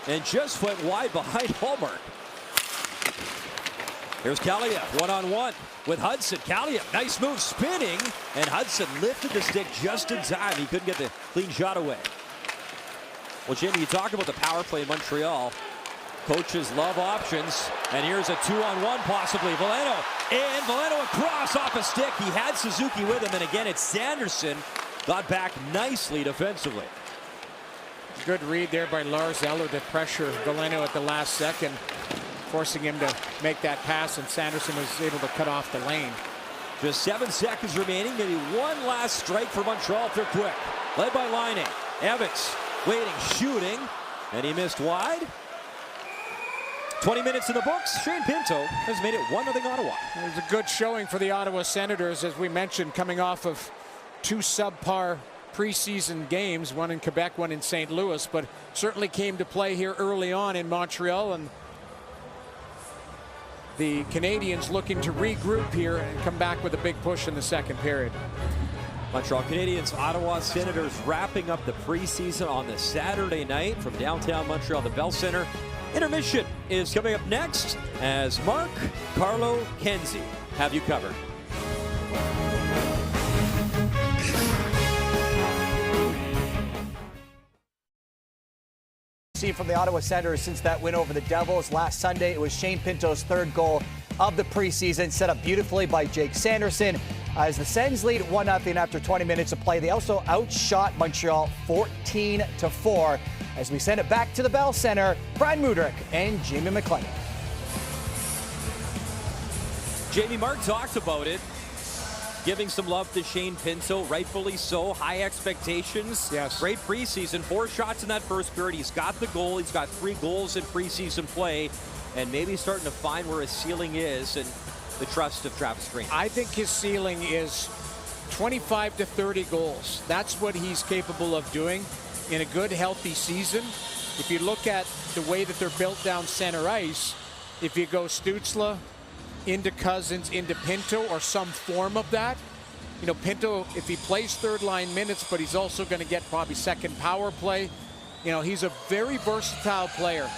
and just went wide behind Hallmark. Here's Kaliev, one-on-one with Hudson. Kaliev, nice move, spinning, and Hudson lifted the stick just in time. He couldn't get the clean shot away. Well, Jimmy, you talk about the power play in Montreal. Coaches love options, and here's a 2-on-1 possibly. Veleno across off a stick. He had Suzuki with him, and again, it's Sanderson. Got back nicely defensively. Good read there by Lars Eller to pressure Veleno at the last second, forcing him to make that pass, and Sanderson was able to cut off the lane. Just 7 seconds remaining. Maybe one last strike for Montreal if they're quick. Led by Laine. Evans waiting, shooting, and he missed wide. 20 minutes in the books. Shane Pinto has made it 1-0 Ottawa. It was a good showing for the Ottawa Senators, as we mentioned, coming off of 2 subpar preseason games, one in Quebec, one in St. Louis, but certainly came to play here early on in Montreal, and the Canadiens looking to regroup here and come back with a big push in the second period. Montreal Canadiens, Ottawa Senators wrapping up the preseason on the Saturday night from downtown Montreal, the Bell Center. Intermission is coming up next as Mark, Carlo, Kenzie have you covered. See from the Ottawa Senators since that win over the Devils last Sunday. It was Shane Pinto's 3rd goal of the preseason, set up beautifully by Jake Sanderson. As the Sens lead 1-0 after 20 minutes of play, they also outshot Montreal 14-4. As we send it back to the Bell Center, Brian Mudryk and Jamie McLennan. Jamie, Mark talked about it, giving some love to Shane Pinto, rightfully so. High expectations. Yes. Great preseason. 4 shots in that first period. He's got the goal. He's got 3 goals in preseason play, and maybe starting to find where his ceiling is and the trust of Travis Green. I think his ceiling is 25 to 30 goals. That's what he's capable of doing in a good, healthy season. If you look at the way that they're built down center ice, if you go Stützle into Cousins, into Pinto, or some form of that, you know, Pinto, if he plays 3rd-line minutes, but he's also going to get probably second power play. You know, he's a very versatile player,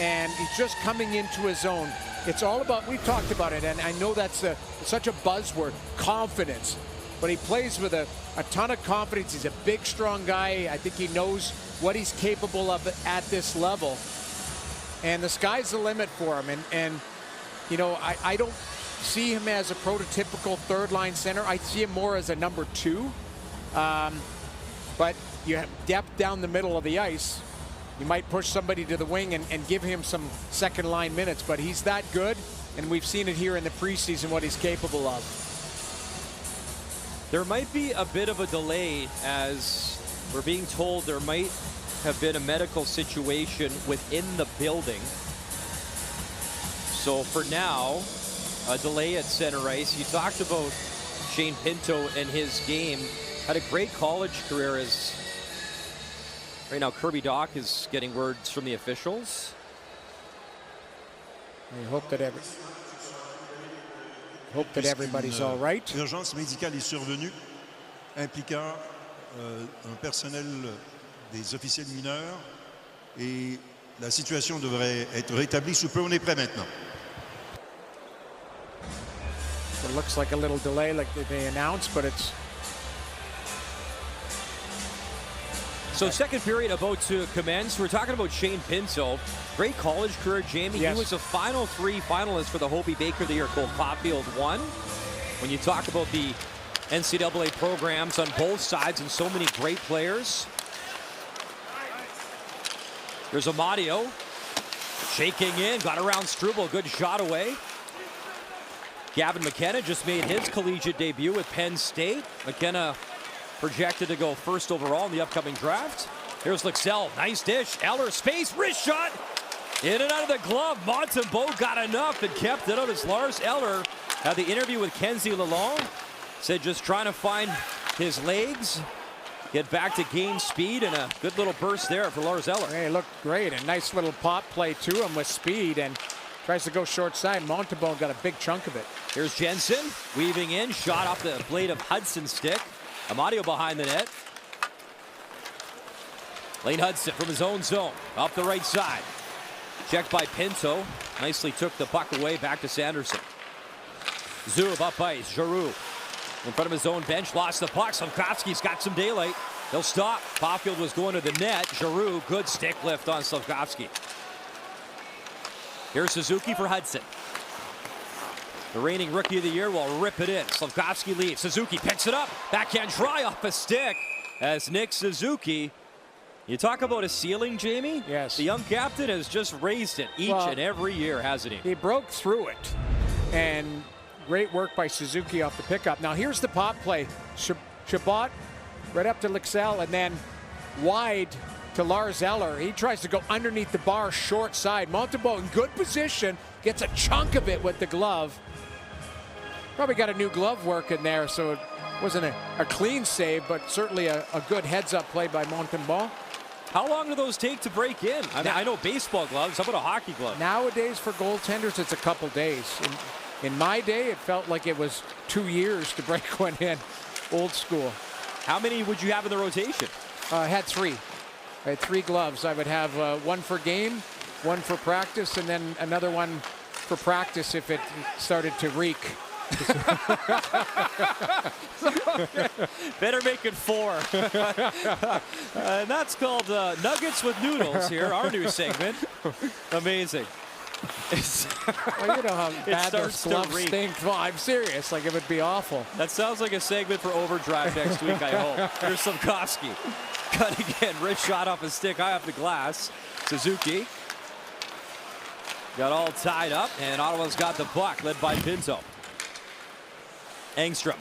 and he's just coming into his own. It's all about, we've talked about it, and I know that's such a buzzword, confidence. But he plays with a ton of confidence. He's a big, strong guy. I think he knows what he's capable of at this level. And the sky's the limit for him. And you know, I don't see him as a prototypical 3rd-line center. I see him more as a number 2. But you have depth down the middle of the ice. You might push somebody to the wing and give him some 2nd-line minutes. But he's that good, and we've seen it here in the preseason, what he's capable of. There might be a bit of a delay, as we're being told there might have been a medical situation within the building. So for now, a delay at center ice. You talked about Shane Pinto and his game. Had a great college career. As right now Kirby Dach is getting words from the officials. We hope that everybody's all right. L'urgence médicale est survenue, impliquant un personnel des officiels mineurs, et la situation devrait être rétablie sous peu. On est prêt maintenant. It looks like a little delay, like they announced, but it's... So second period about to commence. We're talking about Shane Pinto. Great college career, Jamie. Yes. He was a Final 3 finalist for the Hobey Baker of the Year. Cole Caulfield won. When you talk about the NCAA programs on both sides and so many great players. There's Amadio. Shaking in, got around Struble, good shot away. Gavin McKenna just made his collegiate debut with Penn State. McKenna projected to go 1st overall in the upcoming draft. Here's Lexell, nice dish. Eller, space, wrist shot. In and out of the glove. Montembeault got enough and kept it out as Lars Eller had the interview with Kenzie Lalonde. Said just trying to find his legs, get back to game speed, and a good little burst there for Lars Eller. Hey, looked great. A nice little pop play to him with speed, and tries to go short side. Montembeault got a big chunk of it. Here's Jensen weaving in, shot off the blade of Hudson's stick. Amadio behind the net. Lane Hudson from his own zone. Up the right side. Checked by Pinto. Nicely took the puck away. Back to Sanderson. Zub up ice. Giroux in front of his own bench. Lost the puck. Slavkovsky's got some daylight. He'll stop. Caulfield was going to the net. Giroux, good stick lift on Slavkovsky. Here's Suzuki for Hudson. The reigning Rookie of the Year will rip it in. Slavkovsky leads. Suzuki picks it up. Backhand try off a stick as Nick Suzuki. You talk about a ceiling, Jamie? Yes. The young captain has just raised it each and every year, hasn't he? He broke through it. And great work by Suzuki off the pickup. Now here's the pop play. Chabot right up to Lixell and then wide to Lars Eller. He tries to go underneath the bar, short side. Montembeault in good position, gets a chunk of it with the glove. Probably got a new glove working there, so it wasn't a clean save, but certainly a good heads-up play by Montembeault. How long do those take to break in? I mean, I know baseball gloves. How about a hockey glove? Nowadays, for goaltenders, it's a couple days. In my day, it felt like it was 2 years to break one in. Old school. How many would you have in the rotation? I had 3. I had 3 gloves. I would have one for game, one for practice, and then another one for practice if it started to reek. Better make it 4. And that's called Nuggets with Noodles here, our new segment. Amazing. Well, you know how bad those gloves stink. Well, I'm serious. Like, it would be awful. That sounds like a segment for Overdrive next week, I hope. Here's Slavkovsky. Cutting in. Rich shot off his stick high off the glass. Suzuki got all tied up, and Ottawa's got the puck, led by Pinto. Engstrom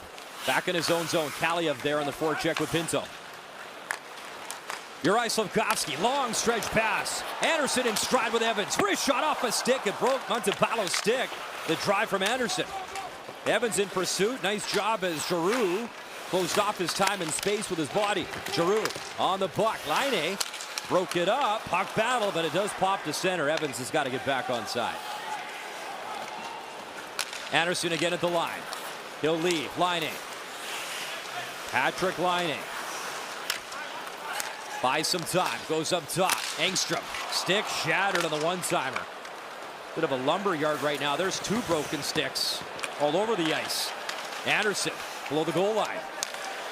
back in his own zone. Kaliev there on the forecheck with Pinto. Uri Slavkovsky, long stretch pass. Anderson in stride with Evans. Wrist shot off a stick. It broke Montembeault's stick. The drive from Anderson. Evans in pursuit. Nice job as Giroux closed off his time and space with his body. Giroux on the puck. Laine broke it up. Puck battle, but it does pop to center. Evans has got to get back on side. Anderson again at the line. He'll leave. Laine. Patrick Laine. Buys some time. Goes up top. Engstrom. Stick shattered on the one-timer. Bit of a lumberyard right now. There's 2 broken sticks all over the ice. Anderson below the goal line.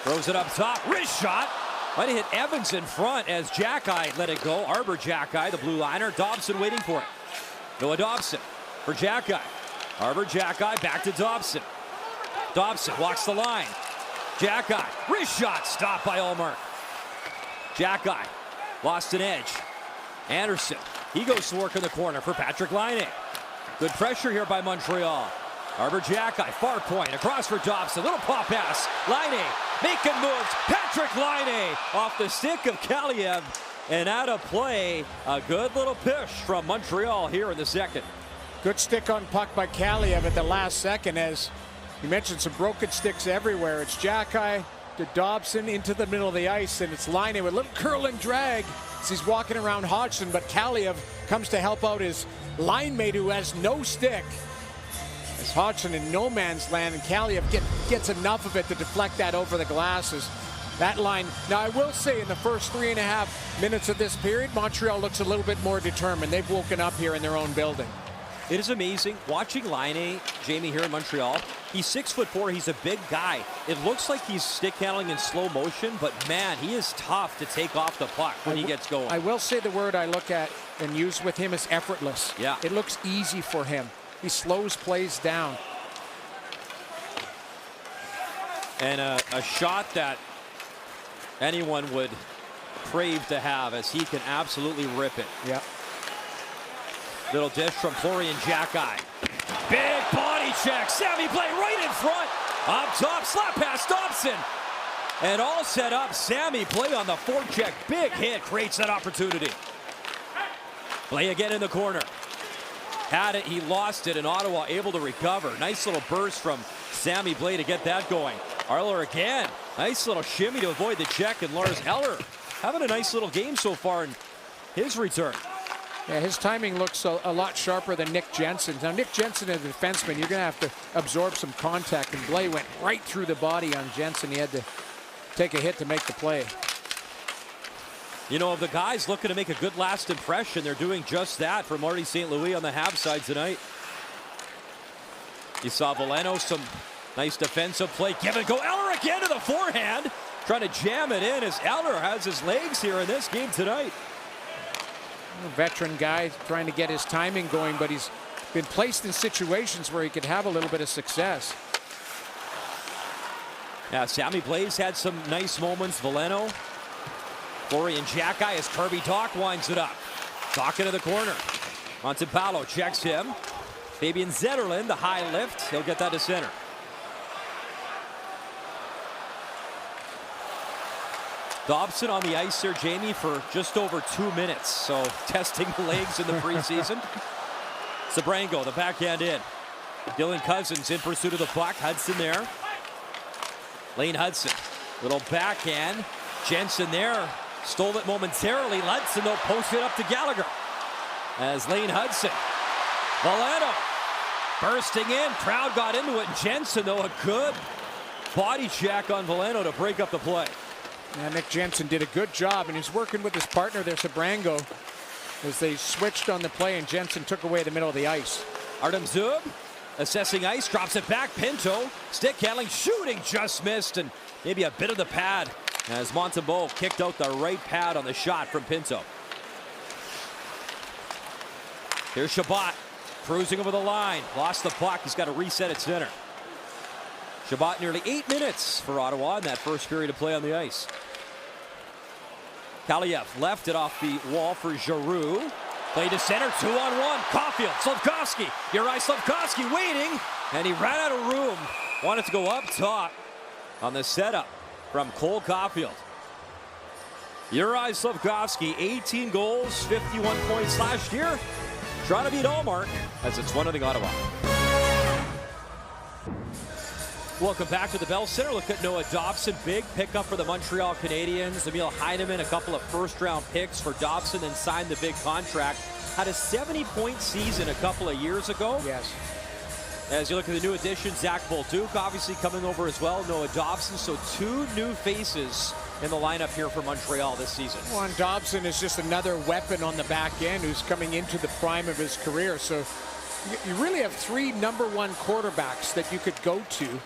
Throws it up top. Wrist shot. Might have hit Evans in front as Jackeye let it go. Arbor Jackeye, the blue liner. Dobson waiting for it. Noah Dobson for Jackeye. Arbor Jackeye back to Dobson. Dobson walks the line. Jackeye. Wrist shot. Stopped by Ullmark. Jackeye lost an edge. Anderson. He goes to work in the corner for Patrick Laine. Good pressure here by Montreal. Arbor Jackeye, far point, across for Dobson. Little pop pass. Laine making moves. Patrick Laine off the stick of Kaliev. And out of play, a good little push from Montreal here in the second. Good stick on puck by Kaliev at the last second. As you mentioned, some broken sticks everywhere. It's Jackeye to Dobson into the middle of the ice, and it's Laine with a little curl and drag as he's walking around Hodgson, but Kaliev comes to help out his line mate who has no stick. As Hodgson in no man's land, and Kaliev gets enough of it to deflect that over the glasses. That line, now I will say in the first 3.5 minutes of this period, Montreal looks a little bit more determined. They've woken up here in their own building. It is amazing watching Laine, Jamie, here in Montreal. He's 6'4". He's a big guy. It looks like he's stick handling in slow motion, but man, he is tough to take off the puck when he gets going. I will say the word I look at and use with him is effortless. Yeah. It looks easy for him. He slows plays down. And a shot that anyone would crave to have, as he can absolutely rip it. Yeah. Little dish from Florian Jackeye. Big body check. Sammy Blais right in front. Up top, slap pass Dobson. And all set up. Sammy Blais on the forecheck. Big hit, creates that opportunity. Blais again in the corner. Had it, he lost it, and Ottawa able to recover. Nice little burst from Sammy Blais to get that going. Arler again. Nice little shimmy to avoid the check, and Lars Eller having a nice little game so far in his return. Yeah, his timing looks a lot sharper than Nick Jensen's. Now, Nick Jensen is a defenseman. You're going to have to absorb some contact, and Blais went right through the body on Jensen. He had to take a hit to make the play. You know, of the guys looking to make a good last impression, they're doing just that for Marty St. Louis on the Habs side tonight. You saw Veleno, some nice defensive play. Give it go. Eller again to the forehand. Trying to jam it in as Eller has his legs here in this game tonight. A veteran guy trying to get his timing going, but he's been placed in situations where he could have a little bit of success. Yeah, Sammy Blais had some nice moments. Veleno. Florian Xhekaj as Kirby Dach winds it up. Dach into the corner. Montepallo checks him. Fabian Zetterlund, the high lift. He'll get that to center. Dobson on the ice there, Jamie, for just over 2 minutes. So testing the legs in the preseason. Sabrango, the backhand in. Dylan Cousins in pursuit of the puck. Hudson there. Lane Hudson, little backhand. Jensen there, stole it momentarily. Hudson, though, posted up to Gallagher. As Lane Hudson, Veleno bursting in. Crowd got into it. Jensen, though, a good body check on Veleno to break up the play. Yeah, Nick Jensen did a good job, and he's working with his partner there, Sabrango, as they switched on the play, and Jensen took away the middle of the ice. Artem Zub assessing ice, drops it back. Pinto, stick handling, shooting, just missed, and maybe a bit of the pad as Montembeault kicked out the right pad on the shot from Pinto. Here's Chabot cruising over the line. Lost the puck. He's got to reset at center. Chabot nearly 8 minutes for Ottawa in that first period of play on the ice. Kaliev left it off the wall for Giroux. Play to center, 2-on-1. Caulfield, Slafkovsky. Juraj Slafkovsky waiting, and he ran out of room. Wanted to go up top on the setup from Cole Caulfield. Juraj Slafkovsky, 18 goals, 51 points last year. Trying to beat Allmark as it's 1-0 Ottawa. Welcome back to the Bell Center. Look at Noah Dobson. Big pickup for the Montreal Canadiens. Emil Heineman, a couple of first-round picks for Dobson, and signed the big contract. Had a 70-point season a couple of years ago. Yes. As you look at the new addition, Zach Bolduc obviously coming over as well. Noah Dobson. So 2 new faces in the lineup here for Montreal this season. Juan Dobson is just another weapon on the back end who's coming into the prime of his career. So you really have 3 #1 quarterbacks that you could go to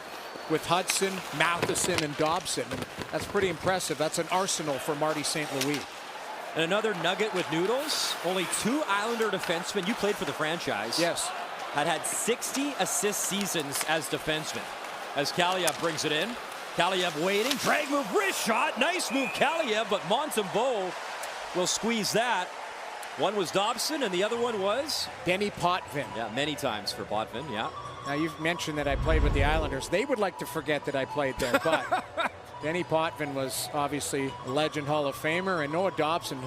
with Hudson, Matheson, and Dobson. And that's pretty impressive. That's an arsenal for Marty St. Louis. And another nugget with Noodles. Only 2 Islander defensemen. You played for the franchise. Yes. Had 60 assist seasons as defensemen. As Kaliev brings it in. Kaliev waiting. Drag move, wrist shot. Nice move, Kaliev, but Montembeault will squeeze that. One was Dobson, and the other one was? Denny Potvin. Yeah, many times for Potvin, yeah. Now, you've mentioned that I played with the Islanders. They would like to forget that I played there, but Denny Potvin was obviously a Legend Hall of Famer, and Noah Dobson,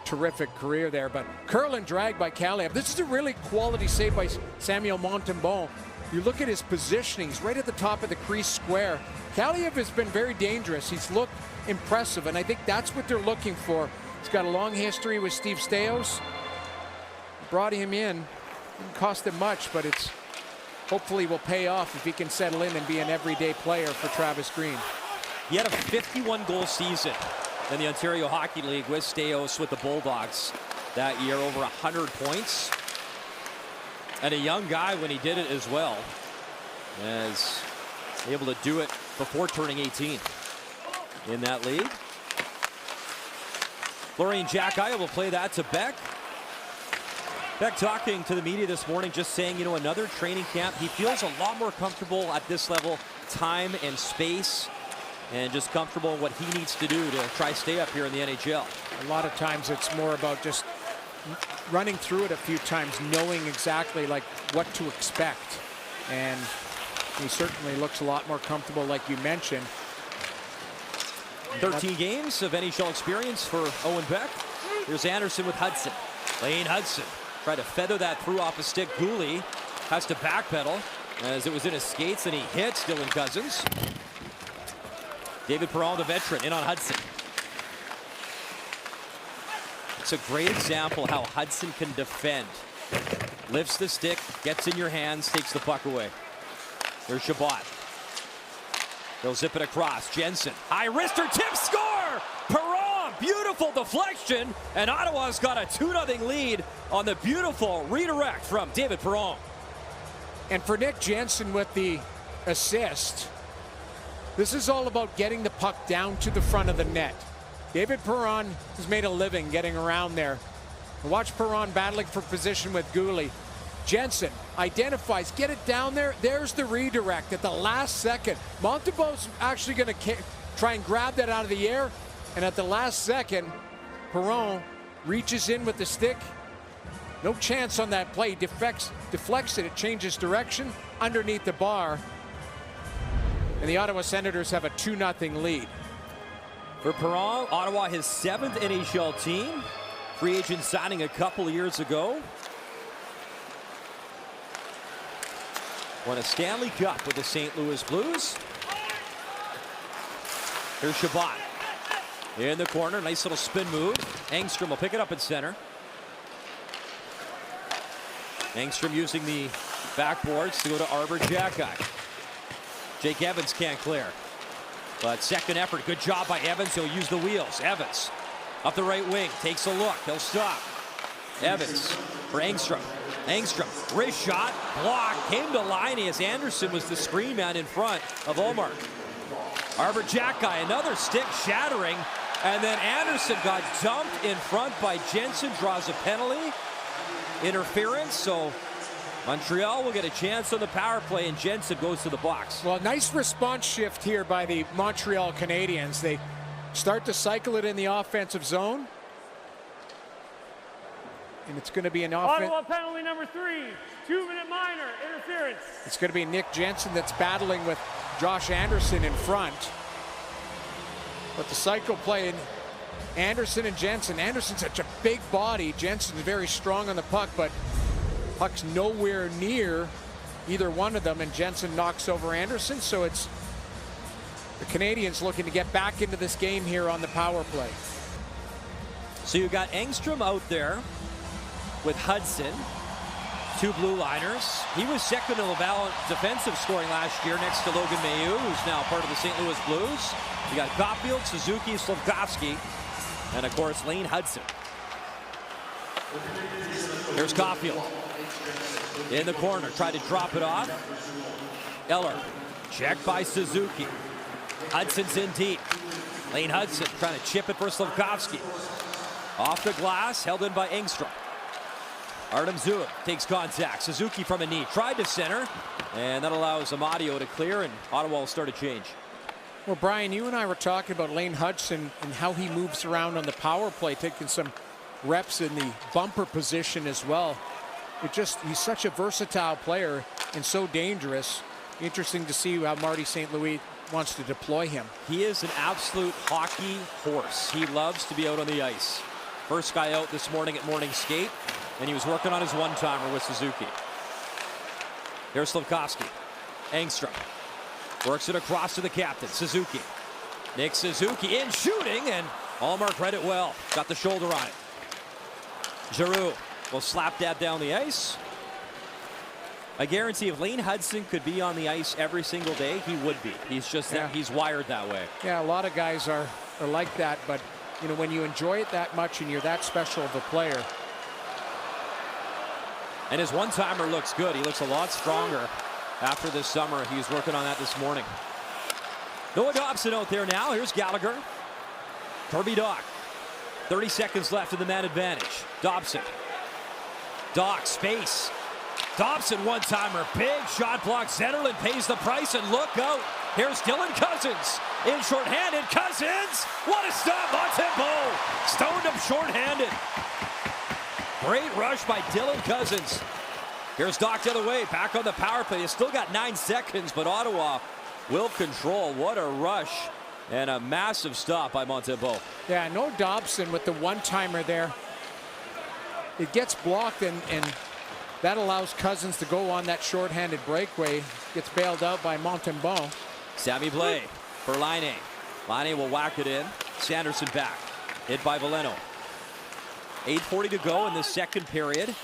terrific career there. But curl and drag by Kaliev. This is a really quality save by Samuel Montembeault. You look at his positioning. He's right at the top of the crease square. Kaliev has been very dangerous. He's looked impressive, and I think that's what they're looking for. He's got a long history with Steve Staios. Brought him in. Didn't cost him much, but it's hopefully will pay off if he can settle in and be an everyday player for Travis Green. He had a 51-goal season in the Ontario Hockey League with Staios with the Bulldogs that year, over 100 points. And a young guy when he did it as well, as able to do it before turning 18 in that league. Florian Xhekaj will play that to Beck. Beck talking to the media this morning, just saying, you know, another training camp. He feels a lot more comfortable at this level, time and space, and just comfortable in what he needs to do to try stay up here in the NHL. A lot of times it's more about just running through it a few times, knowing exactly like what to expect. And he certainly looks a lot more comfortable, like you mentioned. 13 games of NHL experience for Owen Beck. Here's Anderson with Hudson. Lane Hudson tried to feather that through off a stick. Gooley has to backpedal as it was in his skates, and he hits Dylan Cousins. David Perron, the veteran, in on Hudson. It's a great example how Hudson can defend. Lifts the stick, gets in your hands, takes the puck away. There's Chabot. They'll zip it across. Jensen, high wrister, tip, score! Perron beautiful deflection, and Ottawa's got a 2-0 lead on the beautiful redirect from David Perron. And for Nick Jensen with the assist, this is all about getting the puck down to the front of the net. David Perron has made a living getting around there. Watch Perron battling for position with Gouli. Jensen identifies, get it down there. There's the redirect at the last second. Montembeau's actually going to try and grab that out of the air. And at the last second, Perron reaches in with the stick. No chance on that play. Deflects it. It changes direction underneath the bar. And the Ottawa Senators have a 2-0 lead. For Perron, Ottawa, his 7th NHL team. Free agent signing a couple of years ago. Won a Stanley Cup with the St. Louis Blues. Here's Chabot in the corner. Nice little spin move. Engstrom will pick it up at center. Engstrom using the backboards to go to Arbor Xhekaj. Jake Evans can't clear. But second effort, good job by Evans. He'll use the wheels. Evans up the right wing, takes a look. He'll stop. Evans for Engstrom. Engstrom, wrist shot, block, came to line as Anderson was the screen man in front of Omar. Arbor Xhekaj, another stick shattering, and then Anderson got dumped in front by Jensen, draws a penalty. Interference, so Montreal will get a chance on the power play, and Jensen goes to the box. Well, nice response shift here by the Montreal Canadiens. They start to cycle it in the offensive zone. And it's going to be an offense. Ottawa penalty number 3, 2-minute minor, interference. It's going to be Nick Jensen that's battling with Josh Anderson in front. But the cycle play in Anderson and Jensen. Anderson's such a big body. Jensen's very strong on the puck, but puck's nowhere near either one of them, and Jensen knocks over Anderson. So it's the Canadiens looking to get back into this game here on the power play. So you got Engstrom out there with Hudson, 2 blue liners. He was second in Laval defensive scoring last year next to Logan Mailloux, who's now part of the St. Louis Blues. You got Caulfield, Suzuki, Slafkovsky, and of course Lane Hudson. Here's Caulfield in the corner, tried to drop it off. Eller, checked by Suzuki. Hudson's in deep. Lane Hudson trying to chip it for Slafkovsky. Off the glass, held in by Engstrom. Artem Zub takes contact. Suzuki from a knee, tried to center, and that allows Amadio to clear, and Ottawa will start a change. Well, Brian, you and I were talking about Lane Hudson and how he moves around on the power play, taking some reps in the bumper position as well. He's such a versatile player and so dangerous. Interesting to see how Marty St. Louis wants to deploy him. He is an absolute hockey horse. He loves to be out on the ice. First guy out this morning at morning skate, and he was working on his one-timer with Suzuki. Here's Slafkovsky. Engstrom works it across to the captain, Suzuki. Nick Suzuki in shooting, and Allmark read it well. Got the shoulder on it. Giroux will slap that down the ice. I guarantee if Lane Hudson could be on the ice every single day, he would be. He's just he's wired that way. Yeah, a lot of guys are like that, but you know, when you enjoy it that much and you're that special of a player. And his one-timer looks good. He looks a lot stronger after this summer. He was working on that this morning. Noah Dobson out there now. Here's Gallagher. Kirby Dach. 30 seconds left in the man advantage. Dobson. Dach, space. Dobson one-timer. Big shot block. Zetterlund pays the price, and look out. Here's Dylan Cousins. In shorthanded. Cousins. What a stop. Montembeault. Stoned him shorthanded. Great rush by Dylan Cousins. Here's Dach the other way. Back on the power play. He's still got 9 seconds, but Ottawa will control. What a rush. And a massive stop by Montembeault. Yeah, no Dobson with the one-timer there. It gets blocked, and that allows Cousins to go on that shorthanded breakaway. Gets bailed out by Montembeault. Sammy Blais for Laine. Laine will whack it in. Sanderson back. Hit by Veleno. 8:40 to go in the second period.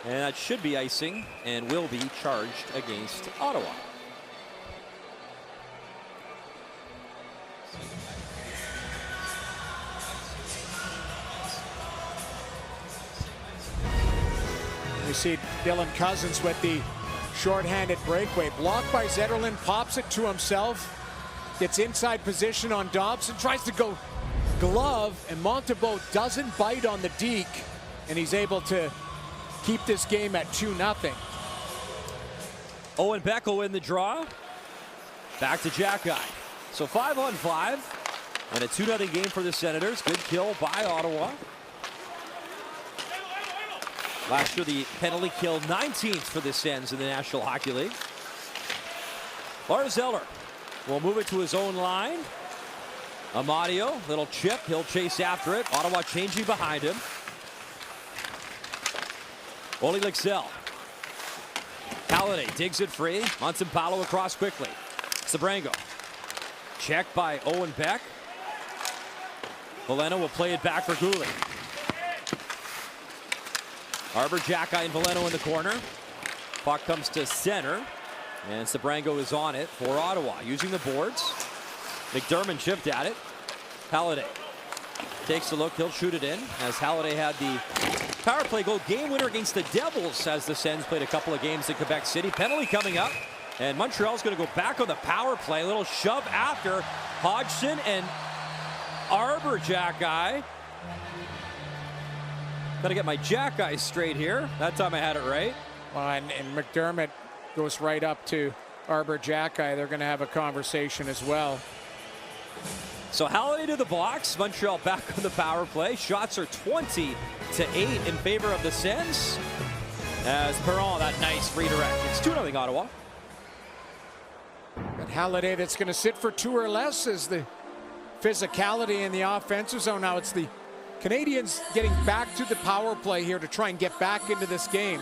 And that should be icing and will be charged against Ottawa. You see Dylan Cousins with the shorthanded breakaway. Blocked by Zetterlund, pops it to himself. Gets inside position on Dobson, tries to go glove, and Montembeault doesn't bite on the deke, and he's able to keep this game at 2-0. Owen Beck will win the draw. Back to Jack-Eye. So 5-on-5 and a 2-0 game for the Senators. Good kill by Ottawa. Last year the penalty kill 19th for the Sens in the National Hockey League. Lars Eller will move it to his own line. Amadio, little chip, he'll chase after it. Ottawa changing behind him. Oli Lixell. Halliday digs it free. Montempalo across quickly. Sabrango. Checked by Owen Beck. Veleno will play it back for Goulet. Arbor, Jack-Eye, and Veleno in the corner. Puck comes to center. And Sabrango is on it for Ottawa. Using the boards. McDermott chipped at it. Halliday takes a look. He'll shoot it in. As Halliday had the power play goal game winner against the Devils as the Sens played a couple of games in Quebec City. Penalty coming up. And Montreal's going to go back on the power play. A little shove after Hodgson and Arbor. Jack-Eye. Got to get my Jack-Eye straight here. That time I had it right. And McDermott goes right up to Arbor Jack-Eye. They're going to have a conversation as well. So Halliday to the box. Montreal back on the power play. Shots are 20-8 in favor of the Sens. As Perron, that nice redirect. It's 2-0 Ottawa. But Halliday that's going to sit for 2 or less is the physicality in the offensive zone. Now it's the Canadiens getting back to the power play here to try and get back into this game.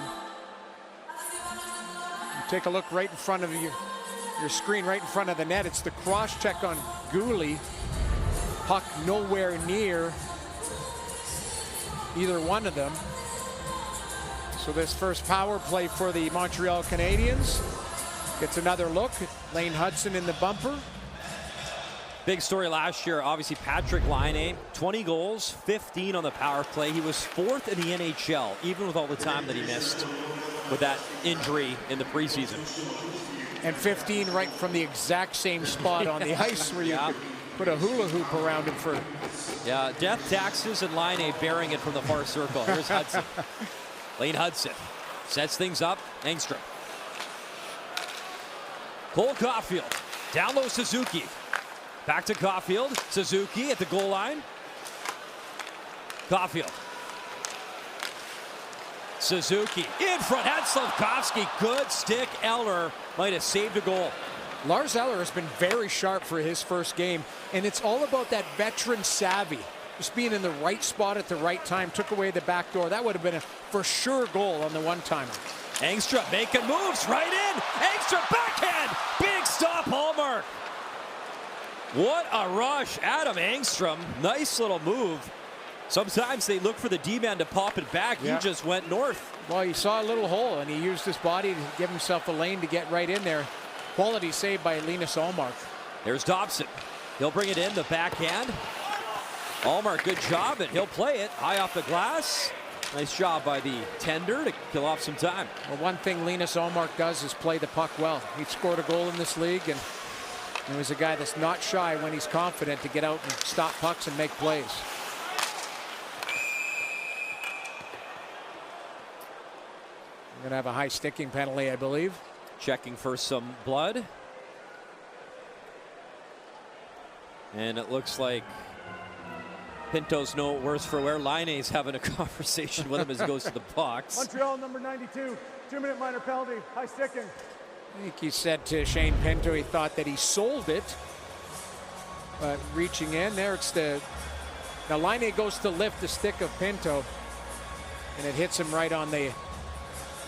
You take a look right in front of your screen, right in front of the net. It's the cross check on Goulet. Puck nowhere near either one of them. So this first power play for the Montreal Canadiens gets another look. Lane Hudson in the bumper. Big story last year, obviously Patrick Laine, 20 goals, 15 on the power play. He was 4th in the NHL, even with all the time that he missed with that injury in the preseason. And 15 right from the exact same spot on the ice where you could put a hula hoop around him for. Yeah, death, taxes, and Laine bearing it from the far circle. Here's Hudson. Lane Hudson sets things up. Engstrom. Cole Caulfield. Down low Suzuki. Back to Caulfield. Suzuki at the goal line. Caulfield. Suzuki in front. Had Slavkovsky. Good stick. Eller might have saved a goal. Lars Eller has been very sharp for his first game, and it's all about that veteran savvy. Just being in the right spot at the right time. Took away the back door. That would have been a for sure goal on the one-timer. Engstrom making moves right in. Engstrom backhand. Big stop, Hallmark. What a rush. Adam Engstrom. Nice little move. Sometimes they look for the D-man to pop it back. Yeah. He just went north. Well, he saw a little hole, and he used his body to give himself a lane to get right in there. Quality save by Linus Ullmark. There's Dobson. He'll bring it in, the backhand. Ullmark, good job, and he'll play it high off the glass. Nice job by the tender to kill off some time. Well, one thing Linus Ullmark does is play the puck well. He scored a goal in this league, and he was a guy that's not shy when he's confident to get out and stop pucks and make plays. We're going to have a high sticking penalty, I believe. Checking for some blood. And it looks like Pinto's no worse for wear. Laine's having a conversation with him as he goes to the box. Montreal number 92, 2-minute minor penalty, high sticking. I think he said to Shane Pinto he thought that he sold it. But reaching in there, it's the. Now Laine goes to lift the stick of Pinto, and it hits him right on the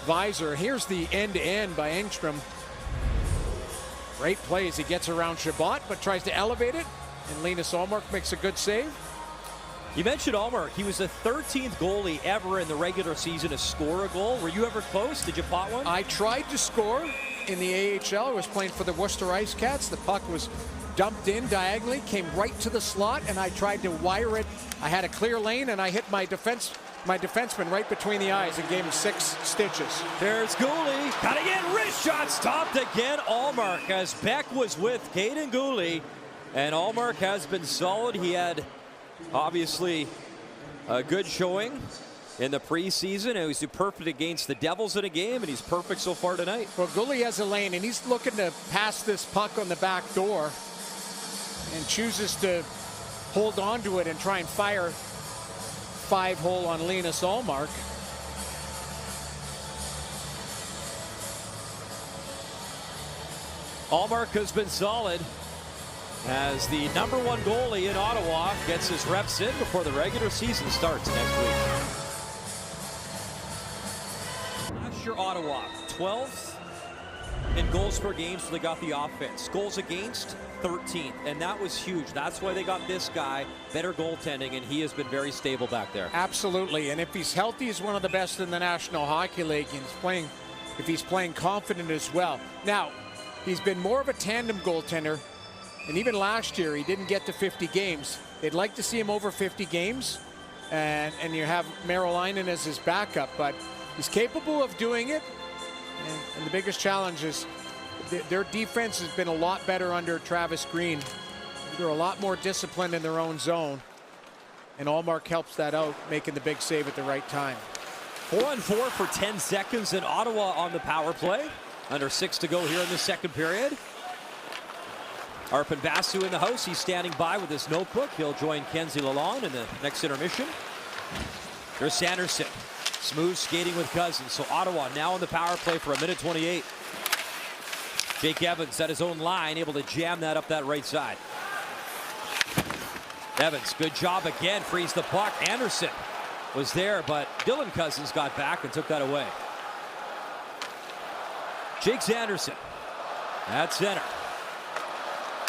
visor. Here's the end-to-end by Engstrom. Great play as he gets around Chabot, but tries to elevate it, and Linus Ullmark makes a good save. You mentioned Ullmark. He was the 13th goalie ever in the regular season to score a goal. Were you ever close? Did you pot one? I tried to score in the AHL. I was playing for the Worcester Ice Cats. The puck was dumped in diagonally, came right to the slot, and I tried to wire it. I had a clear lane, and I hit my defense my defenseman right between the eyes and gave him 6 stitches. There's Gooley, cutting in, wrist shot, stopped again. Allmark, as Beck was with Caden Gooley, and Allmark has been solid. He had obviously a good showing in the preseason, and he was perfect against the Devils in a game, and he's perfect so far tonight. Well, Gooley has a lane, and he's looking to pass this puck on the back door, and chooses to hold on to it and try and fire 5-hole on Linus Allmark. Allmark has been solid as the #1 goalie in Ottawa gets his reps in before the regular season starts next week. Last year, Ottawa 12th in goals per game, so they got the offense. Goals against, 13th, and that was huge. That's why they got this guy, better goaltending, and he has been very stable back there. Absolutely, and if he's healthy, he's one of the best in the National Hockey League. And if he's playing confident as well. Now, he's been more of a tandem goaltender, and even last year he didn't get to 50 games. They'd like to see him over 50 games, and you have Merrill-Leinen as his backup, but he's capable of doing it. And the biggest challenge is their defense has been a lot better under Travis Green. They're a lot more disciplined in their own zone, and Allmark helps that out, making the big save at the right time. 4-on-4 for 10 seconds in Ottawa on the power play. Under 6 to go here in the second period. Arpon Basu in the house. He's standing by with his notebook. He'll join Kenzie Lalonde in the next intermission. There's Sanderson. Smooth skating with Cousins. So Ottawa now on the power play for 1:28. Jake Evans at his own line, able to jam that up that right side. Evans, good job again, frees the puck. Anderson was there, but Dylan Cousins got back and took that away. Jake Sanderson at center.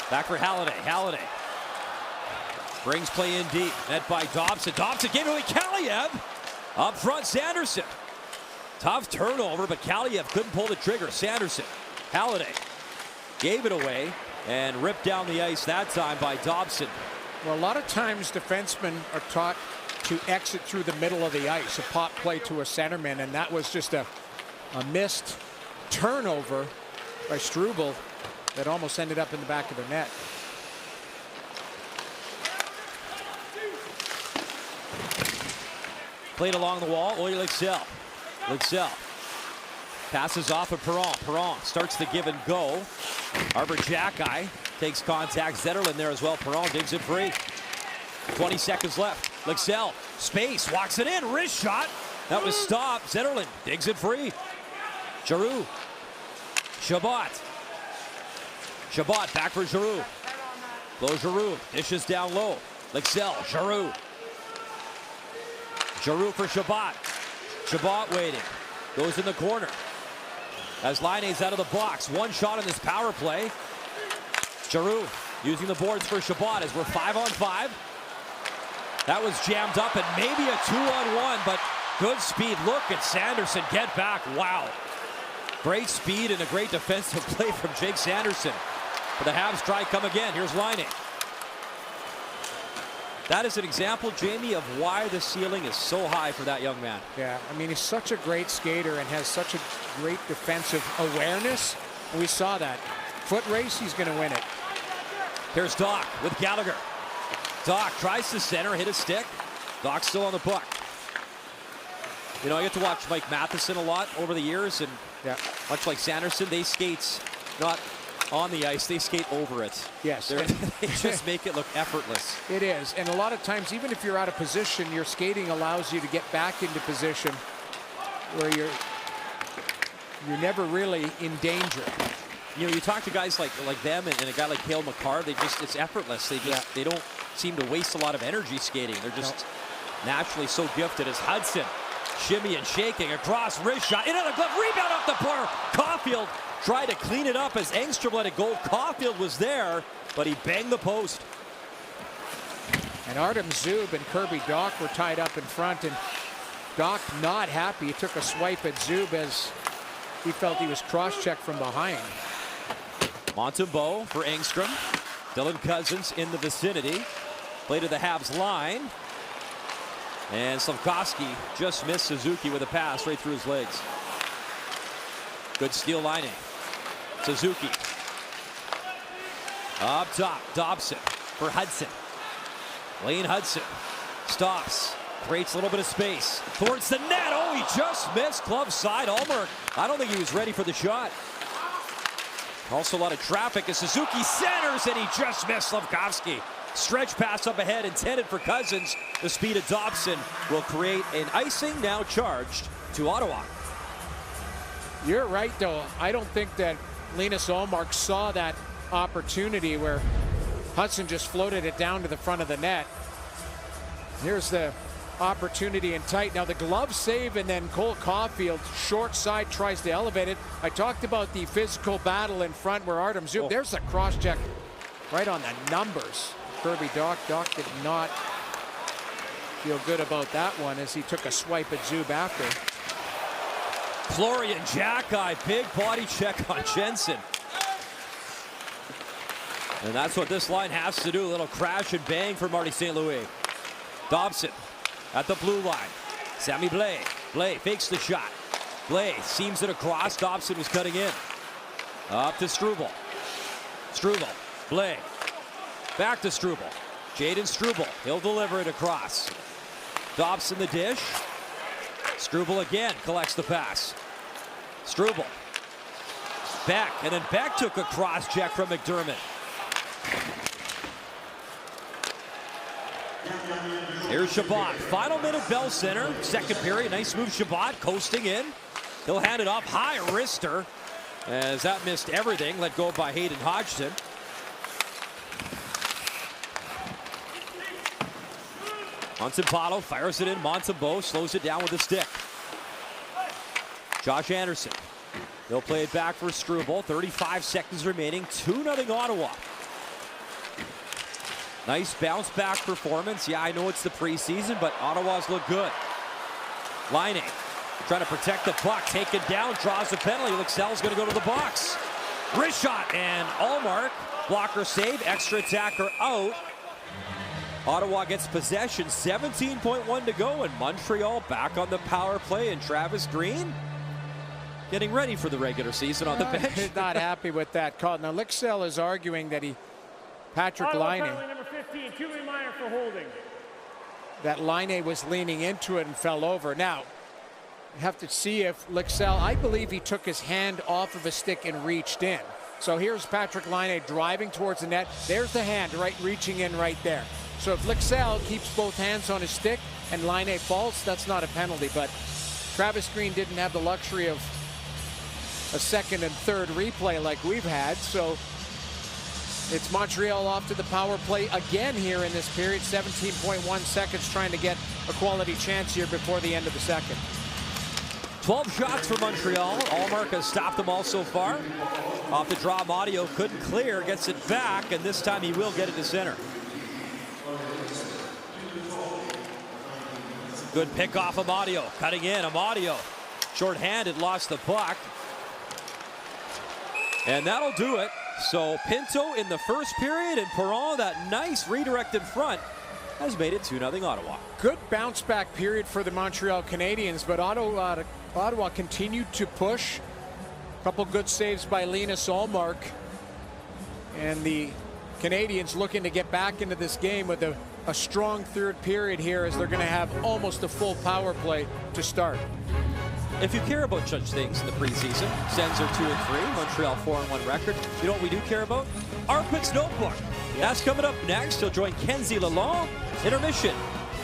Back for Halliday. Halliday brings play in deep. Net by Dobson. Dobson gave it away. Kaliev up front. Sanderson. Tough turnover, but Kaliev couldn't pull the trigger. Sanderson. Halliday gave it away and ripped down the ice that time by Dobson. Well, a lot of times defensemen are taught to exit through the middle of the ice, a pop play to a centerman, and that was just a missed turnover by Struble that almost ended up in the back of the net. Played along the wall. Oye Lycksell. Lycksell passes off of Perron. Perron starts the give and go. Arbor Jacki takes contact. Zetterlund there as well. Perron digs it free. 20 seconds left. Lycksell, space, walks it in. Wrist shot. That was stopped. Zetterlund digs it free. Giroux. Chabot. Chabot back for Giroux. Low Giroux. Dishes down low. Lycksell. Giroux. Giroux for Chabot. Chabot waiting. Goes in the corner. As Laine's out of the box. One shot in this power play. Giroux using the boards for Chabot as we're 5-on-5. That was jammed up and maybe a 2-on-1, but good speed. Look at Sanderson get back. Wow. Great speed and a great defensive play from Jake Sanderson. For the Habs try come again. Here's Laine. That is an example, Jamie, of why the ceiling is so high for that young man. Yeah, I mean, he's such a great skater and has such a great defensive awareness. We saw that. Foot race, he's going to win it. Here's Doc with Gallagher. Doc tries to center, hit a stick. Doc's still on the puck. You know, I get to watch Mike Matheson a lot over the years, and much like Sanderson, they skate not on the ice, they skate over it. Yes. They just make it look effortless. It is, and a lot of times, even if you're out of position, your skating allows you to get back into position where you're never really in danger. You know, you talk to guys like them and a guy like Cale Makar, it's effortless. They don't seem to waste a lot of energy skating. They're just naturally so gifted. As Hudson shimmy and shaking across, wrist shot into the glove, rebound off the bar. Caulfield tried to clean it up as Engstrom let it go. Caulfield was there, but he banged the post. And Artem Zub and Kirby Dach were tied up in front, and Dach not happy. He took a swipe at Zub as he felt he was cross-checked from behind. Montembeault for Engstrom. Dylan Cousins in the vicinity. Play to the Habs line. And Slafkovsky just missed Suzuki with a pass right through his legs. Good steal lining. Suzuki. Up top, Dobson for Hudson. Lane Hudson stops, creates a little bit of space towards the net. Oh, he just missed glove side. Allmark, I don't think he was ready for the shot. Also a lot of traffic as Suzuki centers, and he just missed Slafkovsky. Stretch pass up ahead intended for Cousins. The speed of Dobson will create an icing, now charged to Ottawa. You're right, though. I don't think that Linus Ullmark saw that opportunity where Hudson just floated it down to the front of the net. Here's the opportunity in tight. Now the glove save, and then Cole Caulfield, short side, tries to elevate it. I talked about the physical battle in front where Artem Zub, there's a cross check right on the numbers. Kirby Dach did not feel good about that one as he took a swipe at Zub after. Florian Jacki, big body check on Jensen. And that's what this line has to do. A little crash and bang for Marty St. Louis. Dobson at the blue line. Sammy Blais. Blais fakes the shot. Blais seams it across. Dobson was cutting in. Up to Struble. Struble. Blais. Back to Struble. Jaden Struble. He'll deliver it across. Dobson the dish. Struble again collects the pass. Struble. Beck. And then Beck took a cross check from McDermott. Here's Shabbat. Final minute, Bell Center. Second period. Nice move, Shabbat. Coasting in. He'll hand it up. High wrister. As that missed everything. Let go by Hayden Hodgson. Montempadlo fires it in. Montembeau slows it down with a stick. Josh Anderson. He'll play it back for Struble. 35 seconds remaining. 2-0 Ottawa. Nice bounce back performance. Yeah, I know it's the preseason, but Ottawa's look good. Laine trying to protect the puck. Taken down, draws a penalty. Lixell's going to go to the box. Wrist shot, and Ullmark. Blocker save, extra attacker out. Ottawa gets possession, 17.1 to go, and Montreal back on the power play, and Travis Green getting ready for the regular season on the bench. He's not happy with that call. Now, Lixell is arguing that Patrick Laine, number 15, 2 minor for holding. that Laine was leaning into it and fell over. Now, you have to see if Lixell, I believe he took his hand off of a stick and reached in. So here's Patrick Laine driving towards the net. There's the hand reaching in right there. So if Lixell keeps both hands on his stick and Laine falls, that's not a penalty. But Travis Green didn't have the luxury of a second and third replay like we've had. So it's Montreal off to the power play again here in this period. 17.1 seconds trying to get a quality chance here before the end of the second. 12 shots for Montreal. Ullmark has stopped them all so far. Off the draw, Amadio couldn't clear, gets it back, and this time he will get it to center. Good pick off Amadio, cutting in. Amadio, short-handed, lost the puck. And that'll do it. So Pinto in the first period, and Perron, that nice redirect in front, has made it 2-0 Ottawa. Good bounce back period for the Montreal Canadiens, but Ottawa continued to push. A couple good saves by Linus Ullmark. And the Canadiens looking to get back into this game with a strong third period here, as they're going to have almost a full power play to start. If you care about such things in the preseason, Sens are 2-3, Montreal 4-1 record. You know what we do care about? Arpit's Notebook. That's coming up next. He'll join Kenzie Lalonde. Intermission.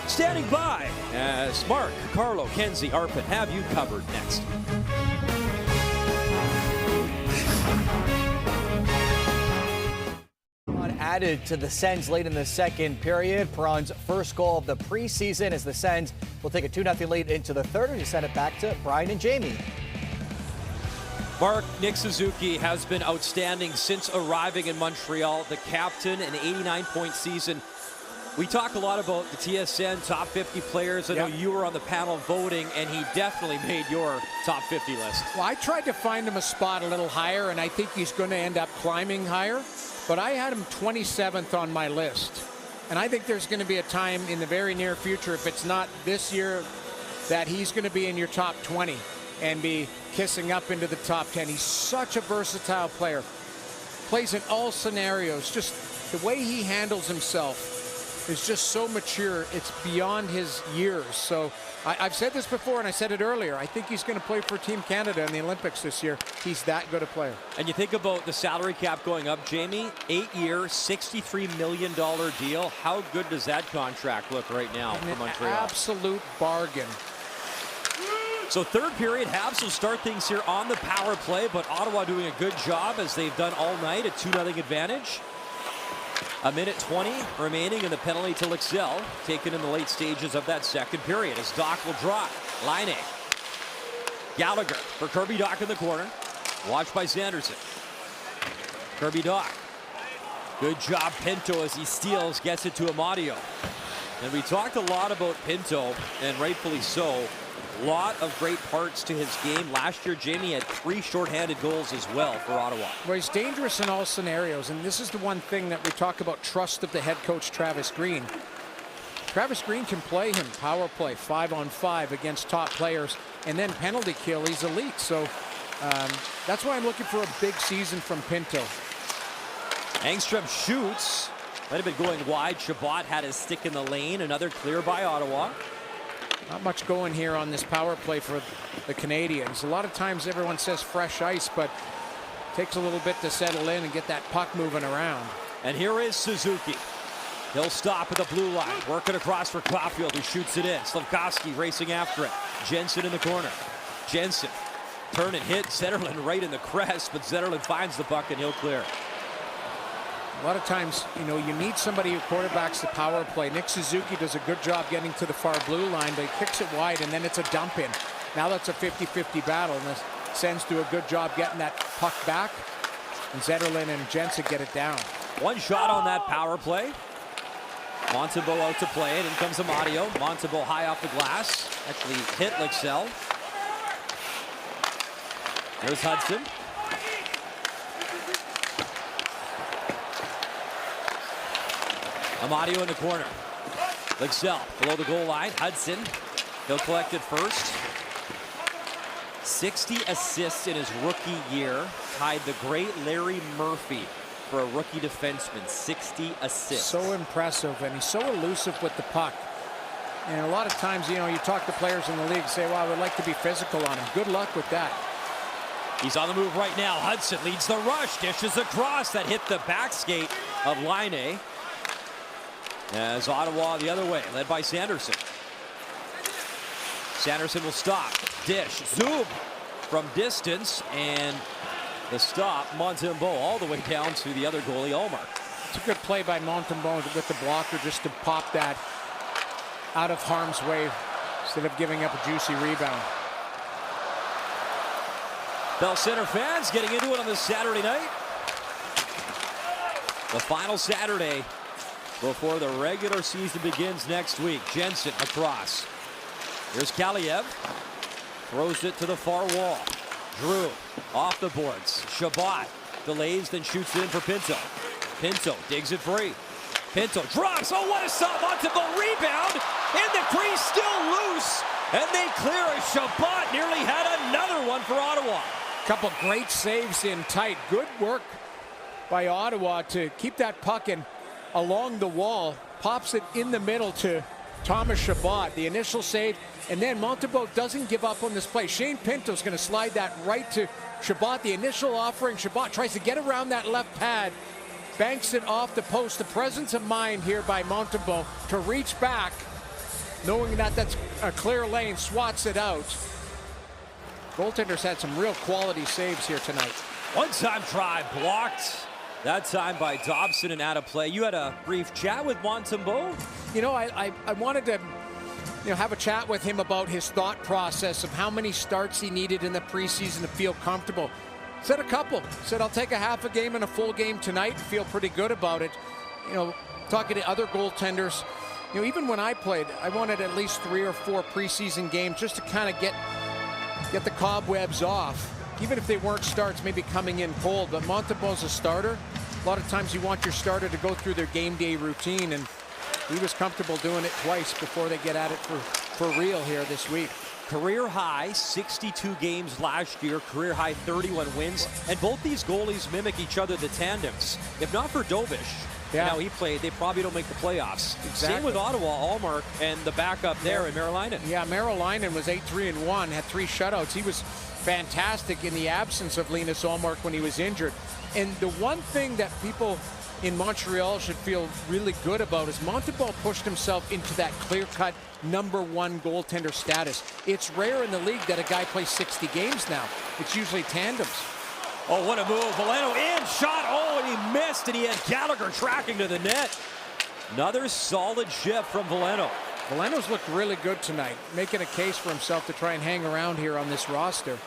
Standing by as Mark, Carlo, Kenzie, Arpit have you covered next. Added to the Sens late in the second period. Perron's first goal of the preseason as the Sens will take a 2-0 lead into the third as you send it back to Brian and Jamie. Mark, Nick Suzuki has been outstanding since arriving in Montreal. The captain, an 89-point season. We talk a lot about the TSN top 50 players. I know you were on the panel voting, and he definitely made your top 50 list. Well, I tried to find him a spot a little higher, and I think he's going to end up climbing higher. But I had him 27th on my list. And I think there's going to be a time in the very near future, if it's not this year, that he's going to be in your top 20 and be kissing up into the top 10. He's such a versatile player. Plays in all scenarios. Just the way he handles himself is just so mature. It's beyond his years. So I've said this before, and I said it earlier. I think he's going to play for Team Canada in the Olympics this year. He's that good a player. And you think about the salary cap going up, Jamie, 8-year, $63 million deal. How good does that contract look right now for Montreal? Absolute bargain. So third period, Habs will start things here on the power play, but Ottawa doing a good job as they've done all night, a 2-0 advantage. A minute 20 remaining in the penalty till Excel, taken in the late stages of that second period as Doc will drop. Laine. Gallagher for Kirby Doc in the corner. Watched by Sanderson. Kirby Doc. Good job, Pinto, as he steals, gets it to Amadio. And we talked a lot about Pinto, and rightfully so. A lot of great parts to his game. Last year, Jamie had 3 shorthanded goals as well for Ottawa. Well, he's dangerous in all scenarios, and this is the one thing that we talk about, trust of the head coach, Travis Green. Travis Green can play him power play 5-on-5 against top players, and then penalty kill, he's elite. So that's why I'm looking for a big season from Pinto. Engstrom shoots. Might have been going wide. Chabot had his stick in the lane. Another clear by Ottawa. Not much going here on this power play for the Canadiens. A lot of times everyone says fresh ice, but it takes a little bit to settle in and get that puck moving around. And here is Suzuki. He'll stop at the blue line, working across for Caulfield, who shoots it in. Slafkovsky racing after it. Jensen in the corner. Jensen, turn and hit. Zetterlund right in the crest, but Zetterlund finds the puck and he'll clear. A lot of times, you know, you need somebody who quarterbacks the power play. Nick Suzuki does a good job getting to the far blue line, but he kicks it wide, and then it's a dump in. Now that's a 50-50 battle, and the Sens do a good job getting that puck back, and Zetterlund and Jensen get it down. One shot on that power play. Montembeault out to play it. In comes Amadio. Montembeault high off the glass. Actually hit Lexell. There's Hudson. Amadio in the corner. Lexell below the goal line. Hudson. He'll collect it first. 60 assists in his rookie year. Tied the great Larry Murphy for a rookie defenseman. 60 assists. So impressive, and he's so elusive with the puck. And a lot of times, you know, you talk to players in the league and say, well, I would like to be physical on him. Good luck with that. He's on the move right now. Hudson leads the rush. Dishes across. That hit the back skate of Laine. As Ottawa the other way, led by Sanderson. Sanderson will stop. Dish. Zoom from distance. And the stop, Montembeault all the way down to the other goalie, Ullmark. It's a good play by Montembeault with the blocker just to pop that out of harm's way instead of giving up a juicy rebound. Bell Center fans getting into it on this Saturday night. The final Saturday before the regular season begins next week. Jensen across. Here's Kaliev. Throws it to the far wall. Drew off the boards. Chabot delays, then shoots it in for Pinto. Pinto digs it free. Pinto drops. Oh, what a stop. Montembeault rebound. And the crease still loose. And they clear it. Chabot nearly had another one for Ottawa. Couple great saves in tight. Good work by Ottawa to keep that puck in along the wall. Pops it in the middle to Thomas Chabot, the initial save, and then Montembeault doesn't give up on this play. Shane Pinto's going to slide that right to Chabot. The initial offering, Chabot tries to get around that left pad, banks it off the post. The presence of mind here by Montembeault to reach back, knowing that that's a clear lane, swats it out. Goaltenders had some real quality saves here tonight. One-time try blocked. That time by Dobson and out of play. You had a brief chat with Montembeault? You know, I wanted to have a chat with him about his thought process of how many starts he needed in the preseason to feel comfortable. Said a couple. Said, I'll take a half a game and a full game tonight and feel pretty good about it. You know, talking to other goaltenders, you know, even when I played, I wanted at least 3 or 4 preseason games just to kind of get the cobwebs off. Even if they weren't starts, maybe coming in cold. But Montembeault's a starter. A lot of times you want your starter to go through their game day routine, and He was comfortable doing it twice before they get at it for real here this week. Career high 62 games last year, career high 31 wins, and both these goalies mimic each other, the tandems. If not for Dovish, and how he played, they probably don't make the playoffs. Exactly. Same with Ottawa, Allmark, and the backup there in Merrilainen. Yeah, Merrilainen was 8-3-1, had 3 shutouts. He was fantastic in the absence of Linus Allmark when he was injured. And the one thing that people in Montreal should feel really good about is Montembeault pushed himself into that clear-cut #1 goaltender status. It's rare in the league that a guy plays 60 games now. It's usually tandems. Oh, what a move. Veleno in, shot, oh, and he missed, and he had Gallagher tracking to the net. Another solid shift from Veleno. Veleno's looked really good tonight, making a case for himself to try and hang around here on this roster.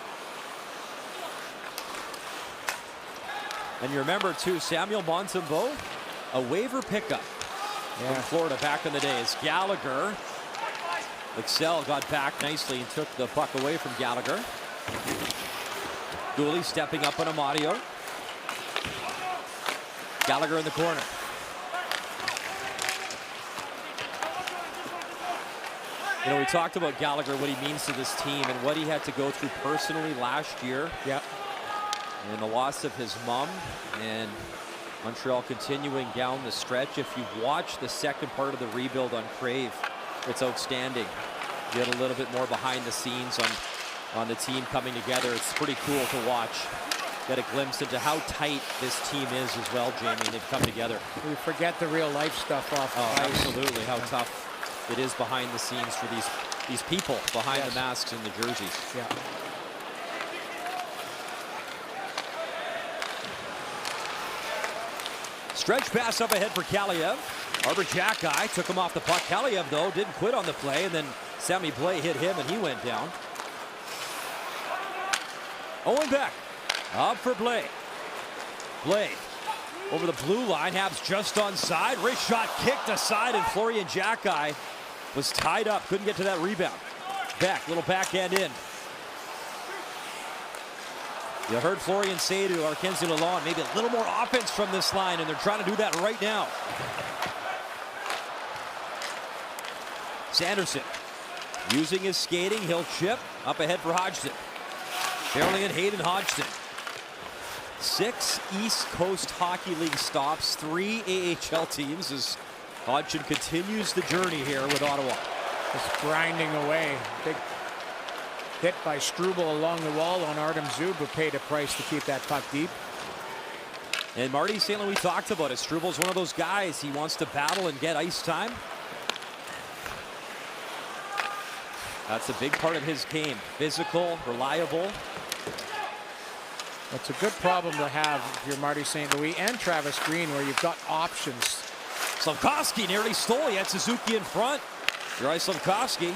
And you remember, too, Samuel Montembeault, a waiver pickup from Florida back in the days. Gallagher, Excel got back nicely and took the puck away from Gallagher. Gooley stepping up on Amadio. Gallagher in the corner. You know, we talked about Gallagher, what he means to this team and what he had to go through personally last year. Yep. And the loss of his mom, and Montreal continuing down the stretch. If you watch the second part of the rebuild on Crave, it's outstanding. You get a little bit more behind the scenes on the team coming together. It's pretty cool to watch. Get a glimpse into how tight this team is as well, Jamie. They've come together. We forget the real life stuff off the ice. Absolutely, how tough it is behind the scenes for these people behind the masks and the jerseys. Yeah. Stretch pass up ahead for Kaliev. Arbor Jackeye took him off the puck. Kaliev, though, didn't quit on the play, and then Sammy Blais hit him, and he went down. Owen Beck up for Blais. Blais over the blue line. Habs just onside. Wrist shot kicked aside, and Florian Jackeye was tied up. Couldn't get to that rebound. Beck, little backhand in. You heard Florian say to Arkenzie Lalonde, maybe a little more offense from this line, and they're trying to do that right now. Sanderson using his skating. He'll chip up ahead for Hodgson. Barely in Hayden Hodgson. 6 East Coast Hockey League stops, 3 AHL teams as Hodgson continues the journey here with Ottawa. Just grinding away. Big hit by Struble along the wall on Artem Zub, who paid a price to keep that puck deep. And Marty St. Louis talked about it. Struble's one of those guys. He wants to battle and get ice time. That's a big part of his game. Physical, reliable. That's a good problem to have if you're Marty St. Louis and Travis Green, where you've got options. Slafkovsky nearly stole. He had Suzuki in front. Juraj Slafkovsky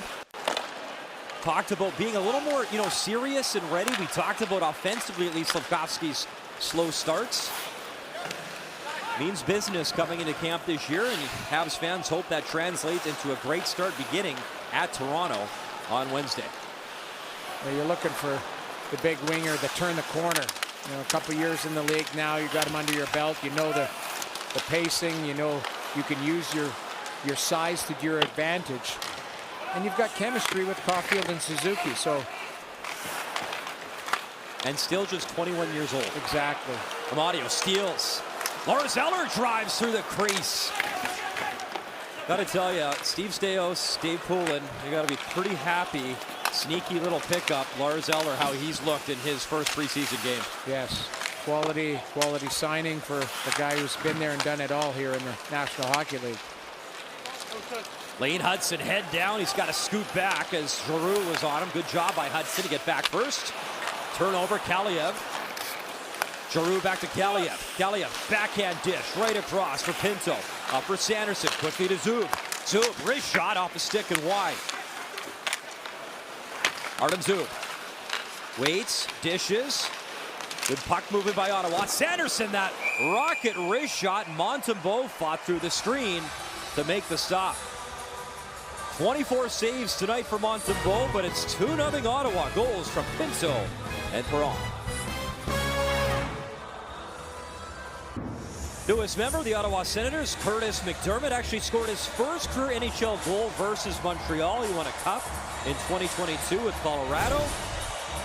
talked about being a little more, serious and ready. We talked about offensively, at least Slafkovsky's slow starts. Means business coming into camp this year, and Habs fans hope that translates into a great start beginning at Toronto on Wednesday. Well, you're looking for the big winger to turn the corner. A couple years in the league now, you got him under your belt. You know the pacing. You know you can use your size to your advantage. And you've got chemistry with Caulfield and Suzuki, so. And still just 21 years old. Exactly. Amadio steals. Lars Eller drives through the crease. Got to tell you, Steve Staios, Dave Poulin, you got to be pretty happy. Sneaky little pickup, Lars Eller, how he's looked in his first preseason game. Yes, quality signing for a guy who's been there and done it all here in the National Hockey League. Lane Hudson head down. He's got to scoot back as Giroux was on him. Good job by Hudson to get back first. Turnover, Kaliev. Giroux back to Kaliev. Kaliev, backhand dish right across for Pinto. Up for Sanderson, quickly to Zub. Zub, wrist shot off the stick and wide. Artem Zub waits, dishes. Good puck movement by Ottawa. Sanderson, that rocket wrist shot. Montembeault fought through the screen to make the stop. 24 saves tonight for Montembeault, but it's 2-0 Ottawa. Goals from Pinto and Perron. Newest member of the Ottawa Senators, Curtis McDermott, actually scored his first career NHL goal versus Montreal. He won a cup in 2022 with Colorado.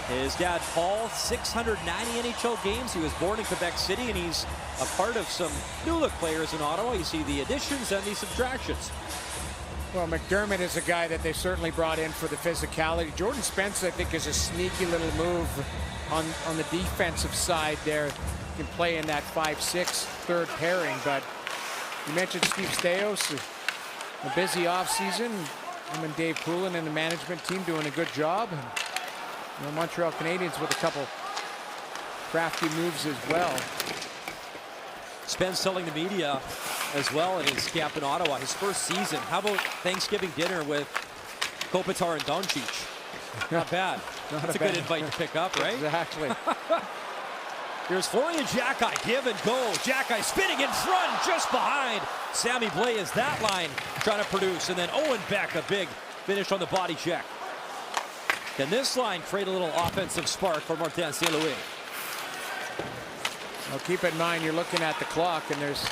His dad, Paul, 690 NHL games. He was born in Quebec City, and he's a part of some new-look players in Ottawa. You see the additions and the subtractions. Well, McDermott is a guy that they certainly brought in for the physicality. Jordan Spence, I think, is a sneaky little move on the defensive side there. Can play in that 5-6 third pairing, but you mentioned Steve Staios, a busy offseason. Him and Dave Poulin and the management team doing a good job. And, you know, Montreal Canadiens with a couple crafty moves as well. Spence telling the media as well in his camp in Ottawa, his first season. How about Thanksgiving dinner with Kopitar and Doncic? Not bad. That's a good invite to pick up, right? Exactly. Here's Florian Xhekaj, give and go. Xhekaj spinning in front, just behind. Sammy Blais is that line trying to produce. And then Owen Beck, a big finish on the body check. Can this line create a little offensive spark for Martin St. Louis? Well, keep in mind, you're looking at the clock, and there's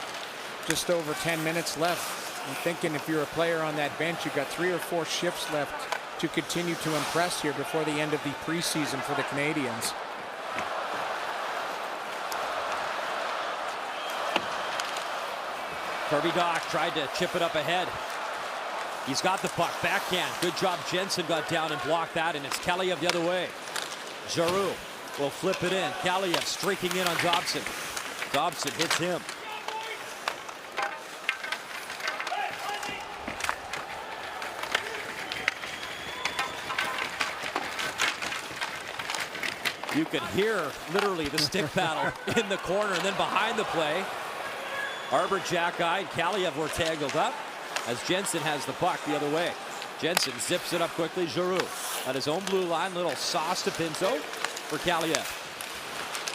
just over 10 minutes left. I'm thinking if you're a player on that bench, you've got 3 or 4 shifts left to continue to impress here before the end of the preseason for the Canadiens. Kirby Dach tried to chip it up ahead. He's got the puck, backhand. Good job, Jensen got down and blocked that, and it's Kaliev the other way. Giroux will flip it in. Kaliev streaking in on Dobson. Dobson hits him. You can hear literally the stick battle in the corner, and then behind the play, Arbor, Xhekaj, and Kaliev were tangled up as Jensen has the puck the other way. Jensen zips it up quickly. Giroux at his own blue line. Little sauce to Pinto for Kaliev.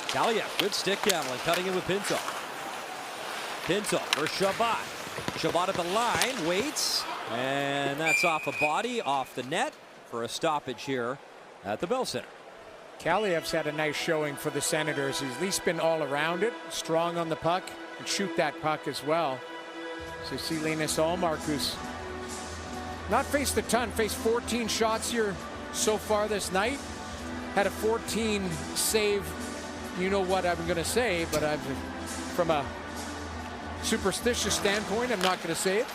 Kaliev, good stick handling, cutting in with Pinto. Pinto for Chabot. Chabot at the line, waits, and that's off a body, off the net for a stoppage here at the Bell Center. Kaliev's had a nice showing for the Senators. He's at least been all around it, strong on the puck, and shoot that puck as well. So you see Linus Ullmark, who's not faced a ton, faced 14 shots here so far this night. Had a 14 save, you know what I'm going to say, but from a superstitious standpoint, I'm not going to say it,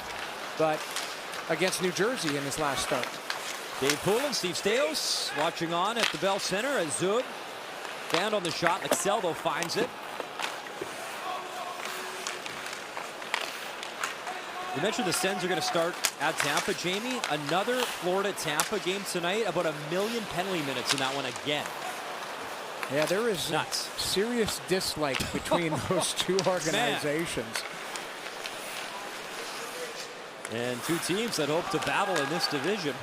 but against New Jersey in his last start. Dave Poulin, Steve Staios watching on at the Bell Center as Zug found on the shot. Exceldo finds it. You mentioned the Sens are going to start at Tampa, Jamie. Another Florida-Tampa game tonight. About 1 million penalty minutes in that one again. Yeah, there is nuts. Serious dislike between those two organizations. And two teams that hope to battle in this division.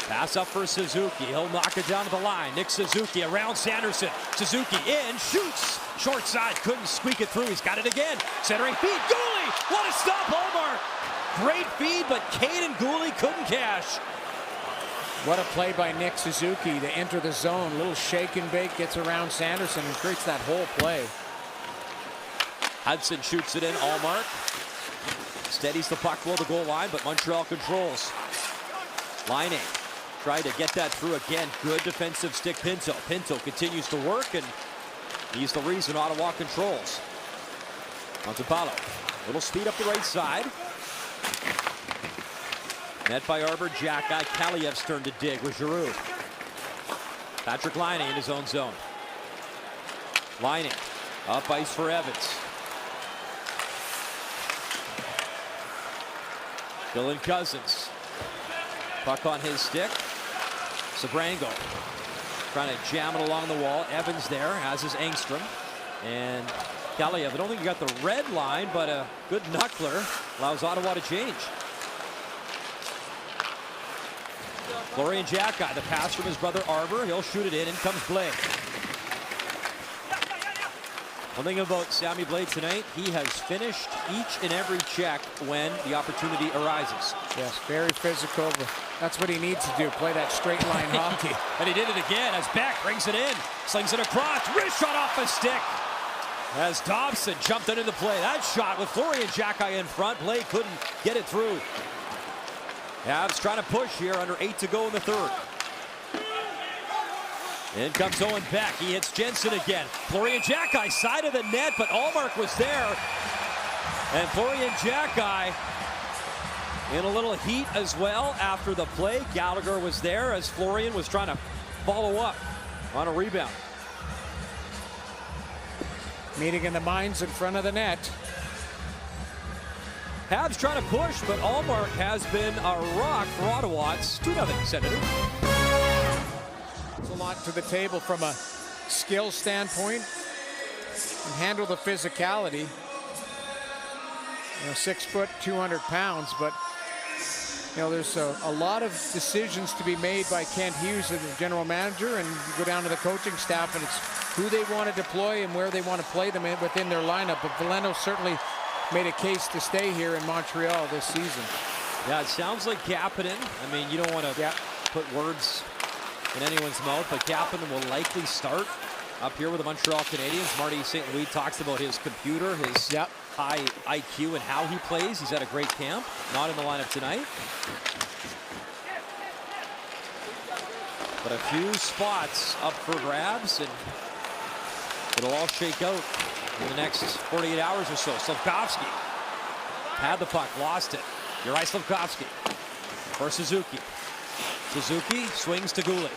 Pass up for Suzuki. He'll knock it down to the line. Nick Suzuki around Sanderson. Suzuki in, shoots. Short side, couldn't squeak it through. He's got it again. Centering feed, Gooley! What a stop, Hallmark! Great feed, but Caden Gooley couldn't cash. What a play by Nick Suzuki to enter the zone. Little shake and bake, gets around Sanderson and creates that whole play. Hudson shoots it in, Hallmark. Steadies the puck below the goal line, but Montreal controls. Lining. Try to get that through again. Good defensive stick, Pinto. Pinto continues to work, and he's the reason Ottawa controls. Montepalo. Little speed up the right side. Net by Arbor, Xhekaj. Kaliev's turn to dig with Giroux. Patrick Laine in his own zone. Laine up ice for Evans. Dylan Cousins. Puck on his stick. Sabrango trying to jam it along the wall. Evans there, has his Engstrom. And Kaliev, I don't think he got the red line, but a good knuckler allows Ottawa to change. Florian Xhekaj, the pass from his brother Arbor. He'll shoot it in comes Blais. One thing about Sammy Blais tonight, he has finished each and every check when the opportunity arises. Yes, very physical. That's what he needs to do, play that straight line hockey. And he did it again as Beck brings it in, slings it across, wrist shot off a stick. As Dobson jumped into the play. That shot with Florian Xhekaj in front. Blake couldn't get it through. Habs trying to push here, under 8 to go in the third. In comes Owen Beck. He hits Jensen again. Florian Xhekaj side of the net, but Allmark was there. And Florian Xhekaj in a little heat as well after the play. Gallagher was there as Florian was trying to follow up on a rebound. Meeting in the minds in front of the net. Habs trying to push, but Allmark has been a rock for Ottawa. It's 2-0 Senators. There's a lot to the table from a skill standpoint and handle the physicality. 6 foot, 200 pounds, but there's a lot of decisions to be made by Kent Hughes, the general manager, and you go down to the coaching staff, and it's who they want to deploy and where they want to play them within their lineup. But Veleno certainly made a case to stay here in Montreal this season. Yeah, it sounds like Kapanen. I mean, you don't want to put words in anyone's mouth, but Kapanen will likely start up here with the Montreal Canadiens. Marty St. Louis talks about his computer, his high IQ, and how he plays. He's had a great camp. Not in the lineup tonight. But a few spots up for grabs, and it'll all shake out in the next 48 hours or so. Slafkovsky had the puck, lost it. Juraj Slafkovsky for Suzuki. Suzuki swings to Goulet.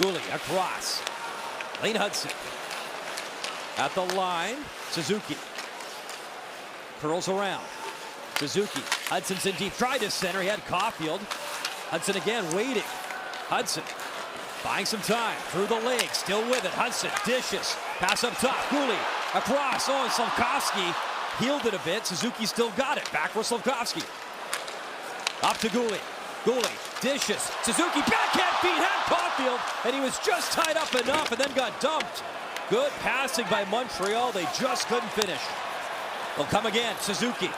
Goulet across. Lane Hudson at the line. Suzuki curls around. Suzuki. Hudson's in deep. Tried to center. He had Caulfield. Hudson again waiting. Hudson buying some time through the legs. Still with it. Hudson dishes. Pass up top. Goulet across. Oh, and Slafkovsky healed it a bit. Suzuki still got it. Back for Slafkovsky. Up to Goulet. Goulet dishes. Suzuki backhand feed. Had Caulfield. And he was just tied up enough and then got dumped. Good passing by Montreal. They just couldn't finish. They'll come again. Suzuki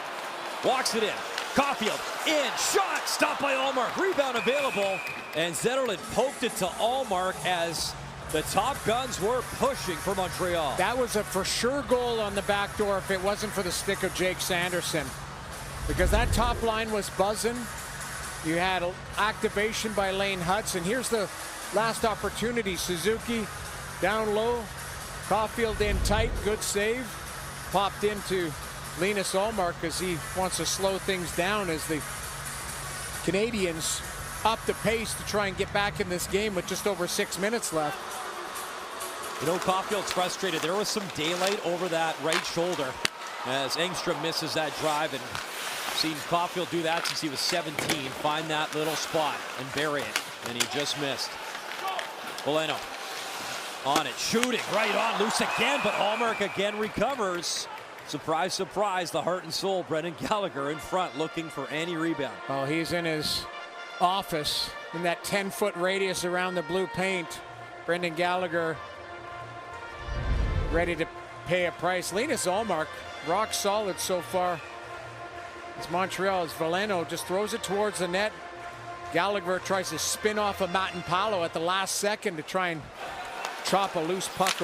walks it in. Caulfield in. Shot. Stopped by Allmark. Rebound available. And Zetterlund poked it to Allmark as the top guns were pushing for Montreal. That was a for sure goal on the back door if it wasn't for the stick of Jake Sanderson. Because that top line was buzzing. You had activation by Lane Hudson. Here's the last opportunity. Suzuki down low. Caulfield in tight. Good save. Popped into Linus Allmark as he wants to slow things down as the Canadiens up the pace to try and get back in this game with just over 6 minutes left. Caulfield's frustrated. There was some daylight over that right shoulder as Engstrom misses that drive, and seen Caulfield do that since he was 17. Find that little spot and bury it, and he just missed. Veleno on it, shooting right on, loose again, but Allmark again recovers. Surprise, surprise, the heart and soul, Brendan Gallagher in front looking for any rebound. Oh, he's in his office in that 10-foot radius around the blue paint. Brendan Gallagher ready to pay a price. Linus Allmark, rock solid so far. It's Montreal as Veleno just throws it towards the net. Gallagher tries to spin off of Matenpalo at the last second to try and chop a loose puck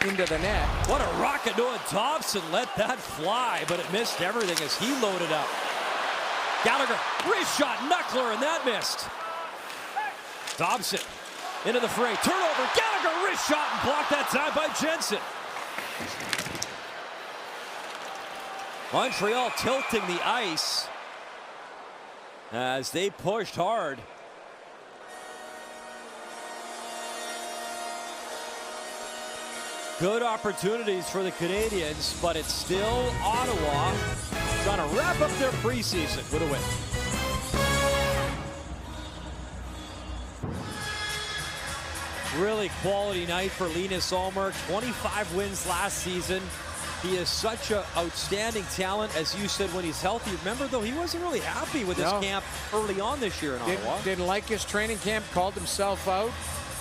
into the net. What a rocket. Noah Dobson let that fly, but it missed everything as he loaded up. Gallagher, wrist shot, knuckler, and that missed. Dobson into the fray, turnover, Gallagher, wrist shot, and blocked that time by Jensen. Montreal tilting the ice as they pushed hard. Good opportunities for the Canadiens, but it's still Ottawa trying to wrap up their preseason with a win. Really quality night for Linus Allmark. 25 wins last season. He is such an outstanding talent, as you said, when he's healthy. Remember, though, he wasn't really happy with his camp early on this year in Ottawa. Didn't like his training camp, called himself out.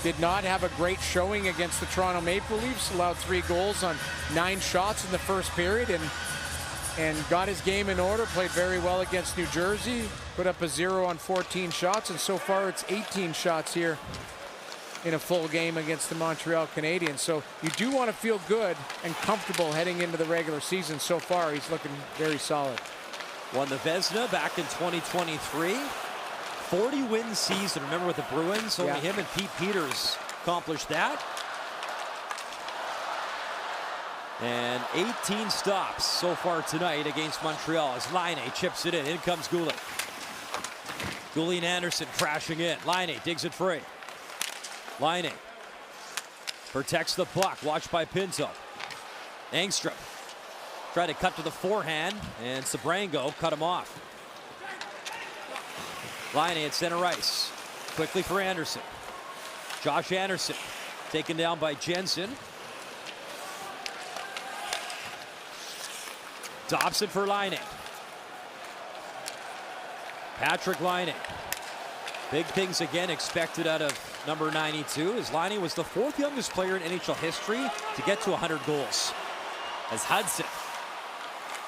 Did not have a great showing against the Toronto Maple Leafs. Allowed 3 goals on 9 shots in the first period and got his game in order. Played very well against New Jersey. Put up a 0 on 14 shots, and so far it's 18 shots here in a full game against the Montreal Canadiens. So you do want to feel good and comfortable heading into the regular season. So far, he's looking very solid. Won the Vezina back in 2023. 40-win season, remember, with the Bruins? Only him and Pete Peters accomplished that. And 18 stops so far tonight against Montreal as Laine chips it in. In comes Goulet. Goulet and Anderson crashing in. Laine digs it free. Laine protects the puck. Watched by Pinto. Engstrom tried to cut to the forehand, and Sabrango cut him off. Laine at center ice. Quickly for Anderson. Josh Anderson taken down by Jensen. Dobson for Laine. Patrick Laine. Big things again expected out of number 92, as Laine was the 4th youngest player in NHL history to get to 100 goals. As Hudson.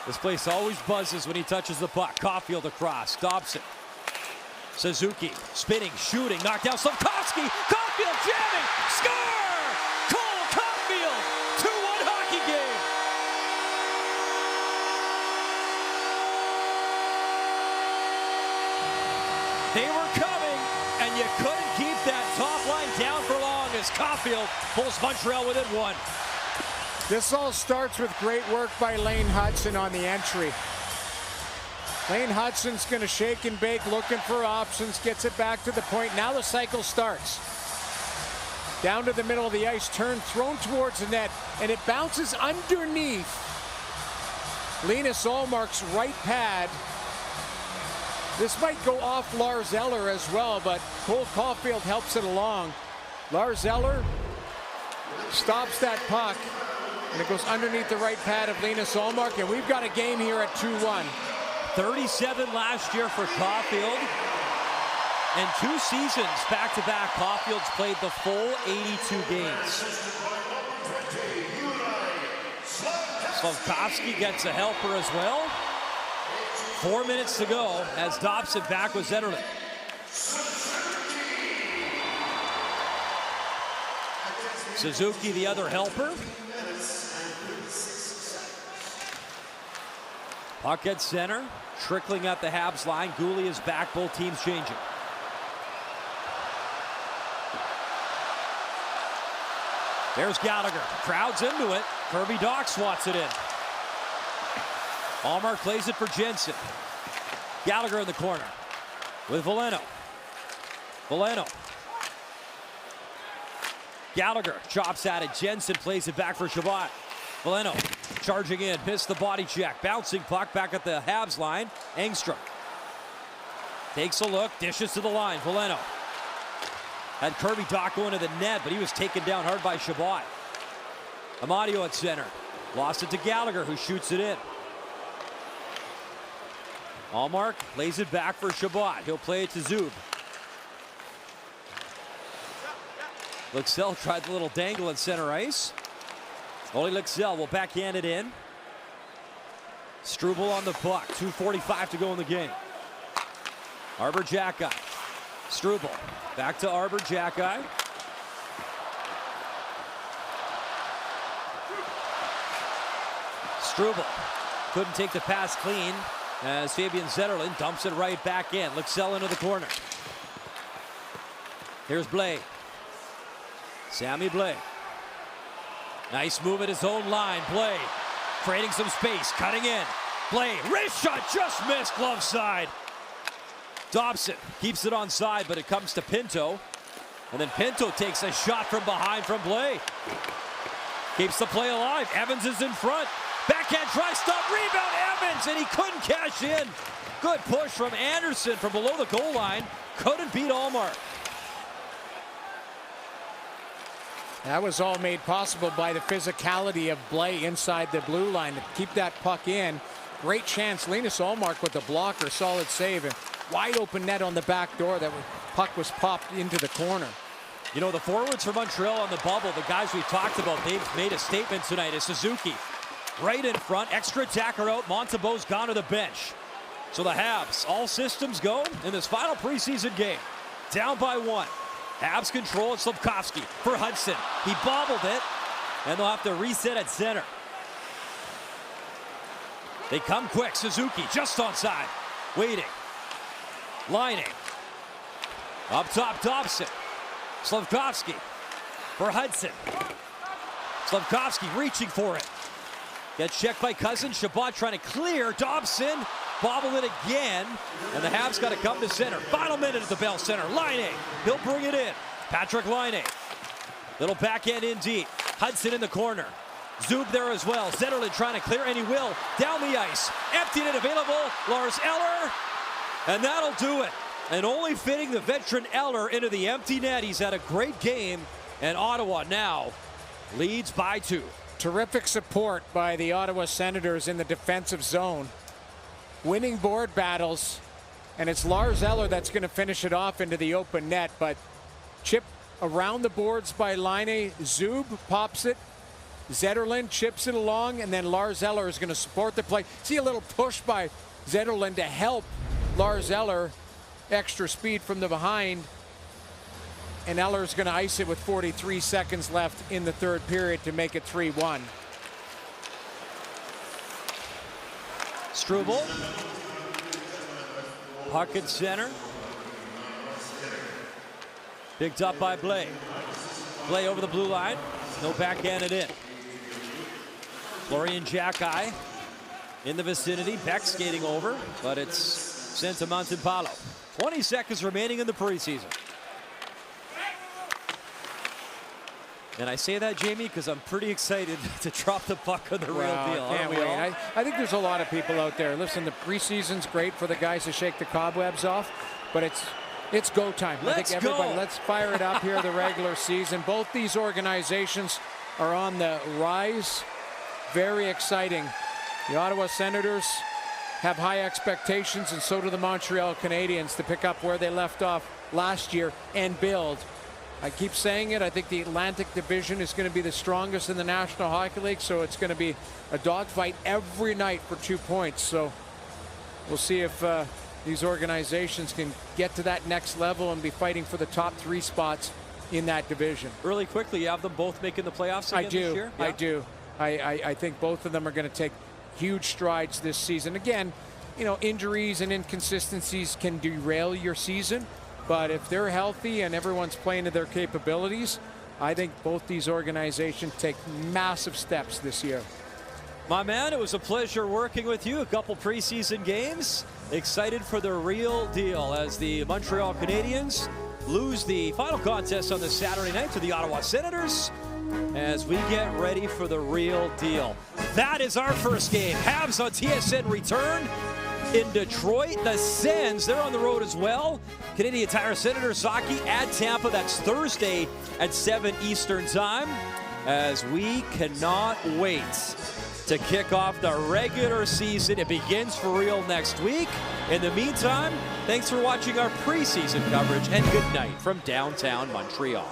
This place always buzzes when he touches the puck. Caulfield across. Dobson. Suzuki spinning, shooting, knocked down Slavkovsky. Caulfield jamming. Score! Cole Caulfield. 2-1 hockey game. They were coming, and you couldn't keep that top line down for long as Caulfield pulls Montreal within 1. This all starts with great work by Lane Hudson on the entry. Lane Hudson's going to shake and bake, looking for options, gets it back to the point. Now the cycle starts. Down to the middle of the ice, turn, thrown towards the net, and it bounces underneath Linus Ullmark's right pad. This might go off Lars Eller as well, but Cole Caulfield helps it along. Lars Eller stops that puck, and it goes underneath the right pad of Linus Ullmark, and we've got a game here at 2-1. 37 last year for Caulfield. And 2 seasons back-to-back, Caulfield's played the full 82 games. Slavkovsky gets a helper as well. 4 minutes to go as Dobson back with Zetterlund. Suzuki, the other helper. Puck at center, trickling at the Habs line. Goulet is back, both teams changing. There's Gallagher, crowd's into it. Kirby Dach swats it in. Ullmark plays it for Jensen. Gallagher in the corner with Veleno. Veleno. Gallagher chops at it. Jensen plays it back for Chabot. Veleno charging in, missed the body check. Bouncing puck back at the Habs line. Engstrom takes a look, dishes to the line. Veleno had Kirby Dach go into the net, but he was taken down hard by Chabot. Amadio at center. Lost it to Gallagher, who shoots it in. Ullmark plays it back for Chabot. He'll play it to Zub. Lycksell tried the little dangle at center ice. Ole Lycksell will backhand it in. Struble on the puck. 2:45 to go in the game. Arbor Jacki. Struble back to Arbor Jacki. Struble couldn't take the pass clean as Fabian Zetterlund dumps it right back in. Lycksell into the corner. Here's Blais. Sammy Blais. Nice move at his own line. Blais creating some space, cutting in. Blais, wrist shot, just missed, glove side. Dobson keeps it on side, but it comes to Pinto. And then Pinto takes a shot from behind from Blais. Keeps the play alive. Evans is in front. Backhand try, stop, rebound, Evans, and he couldn't cash in. Good push from Anderson from below the goal line. Couldn't beat Ullmark. That was all made possible by the physicality of Blais inside the blue line to keep that puck in. Great chance. Linus Ullmark with the blocker, solid save, and wide open net on the back door. That puck was popped into the corner. You know, the forwards for Montreal on the bubble, the guys we've talked about, they've made a statement tonight. Is Suzuki right in front, extra attacker out. Montembeault's gone to the bench. So the Habs, all systems go in this final preseason game. Down by 1. Habs control it. Slafkovsky for Hudson. He bobbled it, and they'll have to reset at center. They come quick. Suzuki just onside. Waiting. Lining. Up top, Dobson. Slafkovsky for Hudson. Slafkovsky reaching for it. Gets checked by Cousins. Chabot trying to clear. Dobson bobbled it again. And the Habs got to come to center. Final minute at the Bell Center. Laine. He'll bring it in. Patrick Laine. Little backhand in deep. Hudson in the corner. Zub there as well. Zetterlund trying to clear, and he will. Down the ice. Empty net available. Lars Eller. And that'll do it. And only fitting the veteran Eller into the empty net. He's had a great game. And Ottawa now leads by 2. Terrific support by the Ottawa Senators in the defensive zone. Winning board battles. And it's Lars Eller that's going to finish it off into the open net. But chip around the boards by Laine. Zub pops it. Zetterlund chips it along, and then Lars Eller is going to support the play. See a little push by Zetterlund to help Lars Eller. Extra speed from the behind. And Eller is going to ice it with 43 seconds left in the third period to make it 3-1. Struble. Puck at center. Picked up by Blais. Blais over the blue line. No backhanded in. Florian Jacki in the vicinity. Beck skating over, but it's sent to Montepalo. 20 seconds remaining in the preseason. And I say that, Jamie, because I'm pretty excited to drop the puck on the real deal. Can't wait. I think there's a lot of people out there. Listen, the preseason's great for the guys to shake the cobwebs off, but it's go time. Let's let's fire it up here the regular season. Both these organizations are on the rise. Very exciting. The Ottawa Senators have high expectations, and so do the Montreal Canadiens, to pick up where they left off last year and build. I keep saying it, I think the Atlantic Division is going to be the strongest in the National Hockey League, so it's going to be a dogfight every night for 2 points. So we'll see if these organizations can get to that next level and be fighting for the top 3 spots in that division. Really quickly, you have them both making the playoffs again this year? I do. I think both of them are going to take huge strides this season. Again, you know, injuries and inconsistencies can derail your season, but if they're healthy and everyone's playing to their capabilities, I think both these organizations take massive steps this year. My man, it was a pleasure working with you. A couple preseason games. Excited for the real deal as the Montreal Canadiens lose the final contest on this Saturday night to the Ottawa Senators as we get ready for the real deal. That is our first game. Habs on TSN return in Detroit. The Sens, they're on the road as well. Canadian Tire Senators hockey at Tampa. That's Thursday at 7 Eastern time, as we cannot wait to kick off the regular season. It begins for real next week. In the meantime, thanks for watching our preseason coverage, and good night from downtown Montreal.